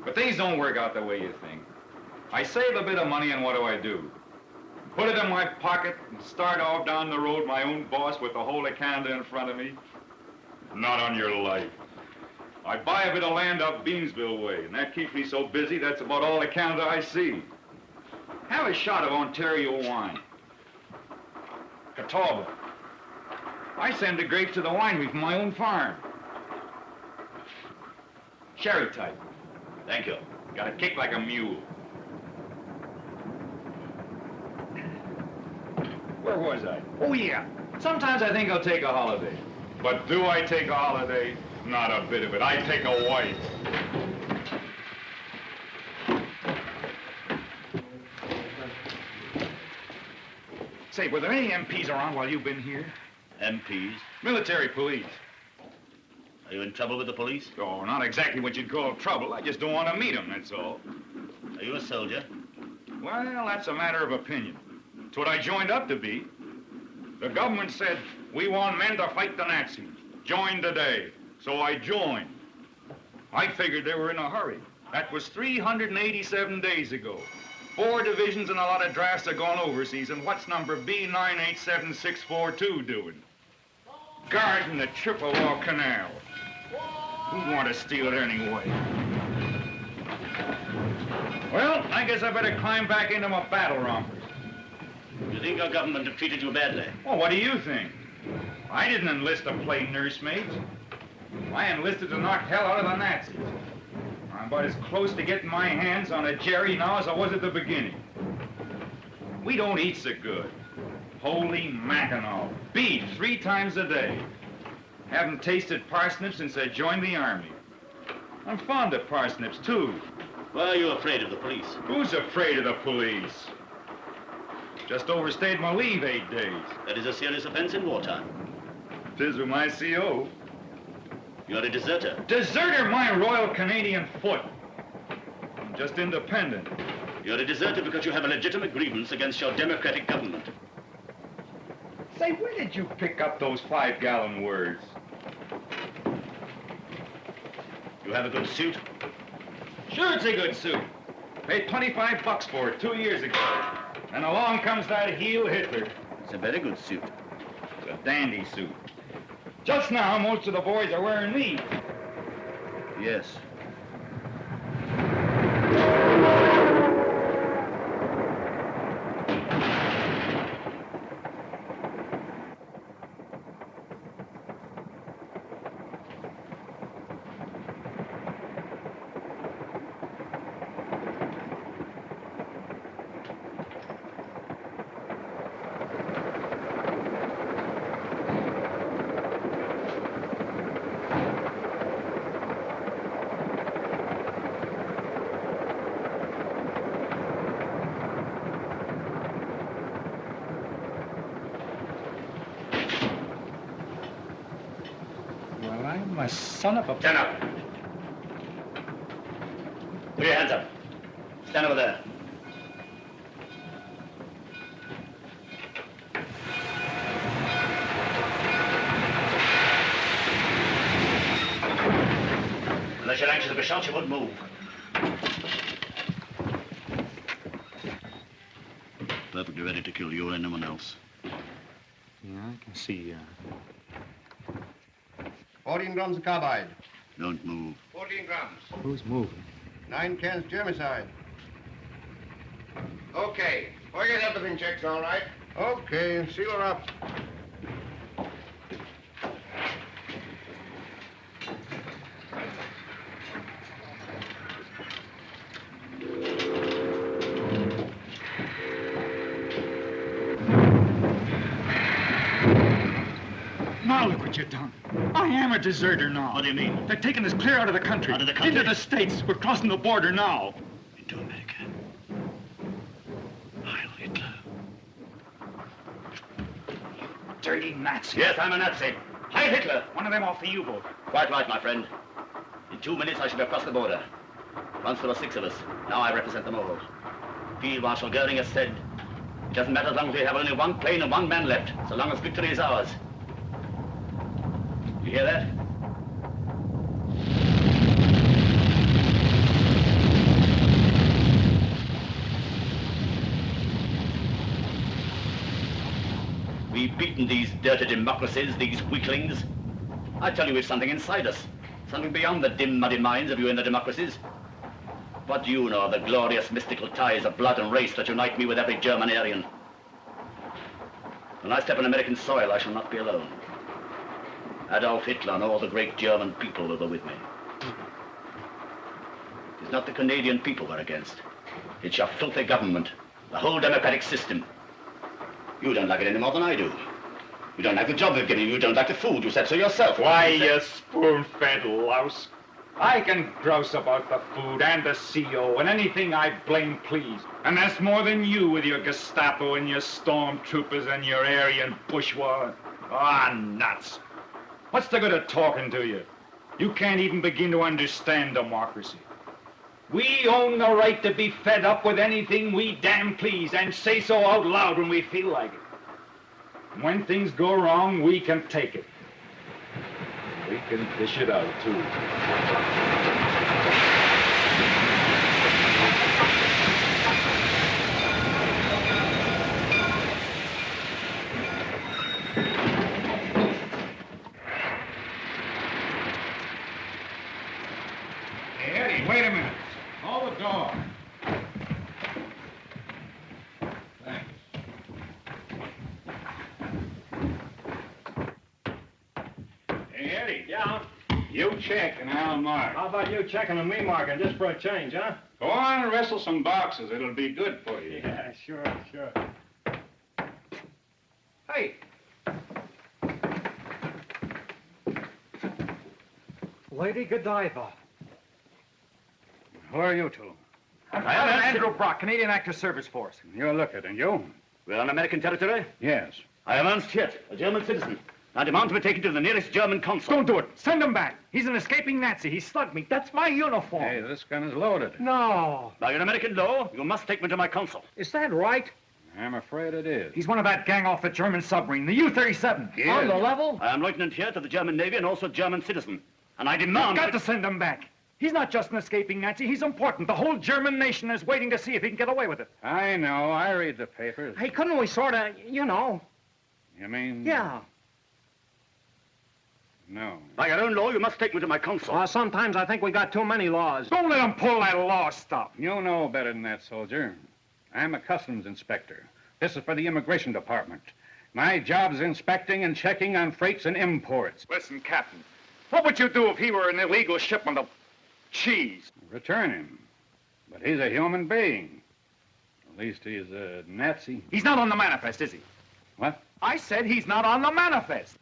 But things don't work out the way you think. I save a bit of money, and what do? Put it in my pocket and start off down the road, my own boss, with the whole of Canada in front of me? Not on your life. I buy a bit of land up Beamsville way, and that keeps me so busy, that's about all the Canada I see. Have a shot of Ontario wine. Catawba. I send the grapes to the winery from my own farm. Sherry type. Thank you. Got a kick like a mule. Where was I? Oh, yeah. Sometimes I think I'll take a holiday. But do I take a holiday? Not a bit of it. I take a wife. Say, were there any MPs around while you've been here? MPs? Military police. Are you in trouble with the police? Oh, not exactly what you'd call trouble. I just don't want to meet them, that's all. Are you a soldier? Well, that's a matter of opinion. It's what I joined up to be. The government said, we want men to fight the Nazis. Join today. So I joined. I figured they were in a hurry. That was 387 days ago. 4 divisions and a lot of drafts have gone overseas, and what's number B987642 doing? Guarding the Chippewa Canal. Who'd want to steal it anyway? Well, I guess I better climb back into my battle rompers. You think our government have treated you badly? Well, what do you think? I didn't enlist to play nursemaids. I enlisted to knock hell out of the Nazis. I'm about as close to getting my hands on a Jerry now as I was at the beginning. We don't eat so good. Holy Mackinaw. Beef 3 times a day. Haven't tasted parsnips since I joined the army. I'm fond of parsnips, too. Why are you afraid of the police? Who's afraid of the police? Just overstayed my leave 8 days. That is a serious offense in wartime. 'Tis with my CO. You're a deserter. Deserter my Royal Canadian foot. I'm just independent. You're a deserter because you have a legitimate grievance against your democratic government. Say, where did you pick up those 5-gallon words? You have a good suit? Sure, it's a good suit. Paid $25 for it 2 years ago. And along comes that heel Hitler. It's a very good suit. It's a dandy suit. Just now, most of the boys are wearing these. Yes. My son of a... Stand up. Put your hands up. Stand over there. Unless you're anxious to be shot, you won't move. Perfectly ready to kill you or anyone else. Yeah, I can see, 14 grams of carbide. Don't move. 14 grams. Who's moving? 9 cans germicide. Okay. I get everything checked all right. Okay, seal her up. Now look what you've done. I am a deserter now. What do you mean? They're taking us clear out of the country. Out of the country? Into the States. We're crossing the border now. Into America. Heil Hitler. Dirty Nazi. Yes, I'm a Nazi. Heil Hitler. One of them off the U-boat. Quite right, my friend. In 2 minutes, I shall be across the border. Once there were 6 of us. Now I represent them all. Field Marshal Goering has said, it doesn't matter as long as we have only 1 plane and 1 man left, so long as victory is ours. You hear that? We've beaten these dirty democracies, these weaklings. I tell you, we've something inside us. Something beyond the dim, muddy minds of you in the democracies. What do you know of the glorious, mystical ties of blood and race that unite me with every German Aryan? When I step on American soil, I shall not be alone. Adolf Hitler and all the great German people will be with me. It's not the Canadian people we're against. It's your filthy government, the whole democratic system. You don't like it any more than I do. You don't like the job they've given you. You don't like the food. You said so yourself. Why, you spoon-fed louse. I can grouse about the food and the CO and anything I blame please. And that's more than you with your Gestapo and your stormtroopers and your Aryan bourgeois. Ah, nuts. What's the good of talking to you? You can't even begin to understand democracy. We own the right to be fed up with anything we damn please and say so out loud when we feel like it. And when things go wrong, we can take it. We can dish it out, too. Hey, Eddie, wait a minute. Hold the door. Hey, Eddie. Yeah? You check and I'll mark. How about you checking and me marking just for a change, huh? Go on and wrestle some boxes. It'll be good for you. Yeah, sure. Lady Godiva. Who are you two? I am Andrew Brock, Canadian Active Service Force. You look it, and you? We're on American territory? Yes. I am Ernst Hirt, a German citizen. I demand to be taken to the nearest German consul. Don't do it. Send him back. He's an escaping Nazi. He slugged me. That's my uniform. Hey, this gun is loaded. No. By your American law, you must take me to my consul. Is that right? I'm afraid it is. He's one of that gang off the German submarine, the U-37. Yes. On the level? I am Lieutenant Hirt of the German Navy and also a German citizen. And I demand... You've got to send him back. He's not just an escaping Nazi. He's important. The whole German nation is waiting to see if he can get away with it. I know. I read the papers. Hey, couldn't we sort of, you know... You mean... Yeah. No. By your own law, you must take me to my consul. Sometimes I think we got too many laws. Don't let him pull that law stuff. You know better than that, soldier. I'm a customs inspector. This is for the immigration department. My job is inspecting and checking on freights and imports. Listen, Captain, what would you do if he were an illegal shipment of cheese? Return him. But he's a human being. At least he's a Nazi. He's not on the manifest, is he? What? I said he's not on the manifest.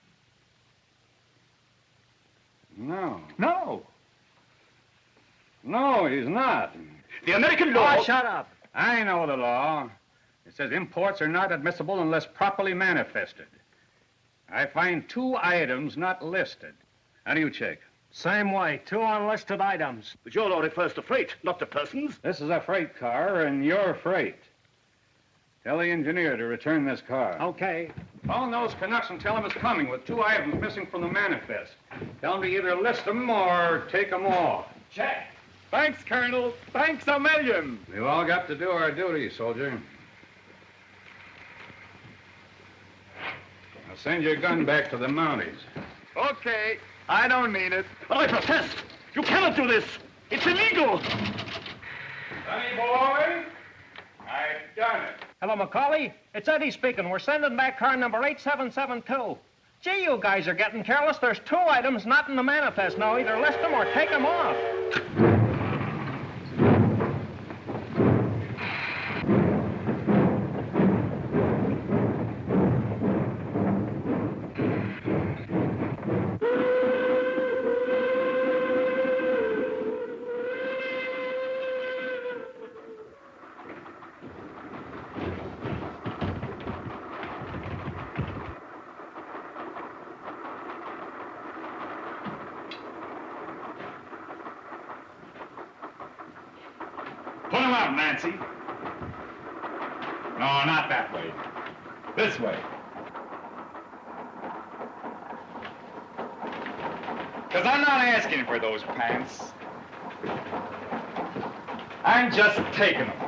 No. No. No, he's not. The American law... Oh, shut up. I know the law. It says imports are not admissible unless properly manifested. I find 2 items not listed. How do you check? Same way, 2 unlisted items. But your law refers to freight, not to persons. This is a freight car, and you're freight. Tell the engineer to return this car. Okay. Phone those Canucks and tell them it's coming with 2 items missing from the manifest. Tell them to either list them or take them off. Check. Thanks, Colonel. Thanks a million. We've all got to do our duty, soldier. Now send your gun back to the Mounties. Okay. I don't need it. But I protest. You cannot do this. It's illegal. Sonny boy, I've done it. Hello, Macaulay. It's Eddie speaking. We're sending back car number 8772. Gee, you guys are getting careless. There's 2 items not in the manifest. Now, either list them or take them off. Put him up, Nancy. No, not that way. This way. Because I'm not asking for those pants. I'm just taking them.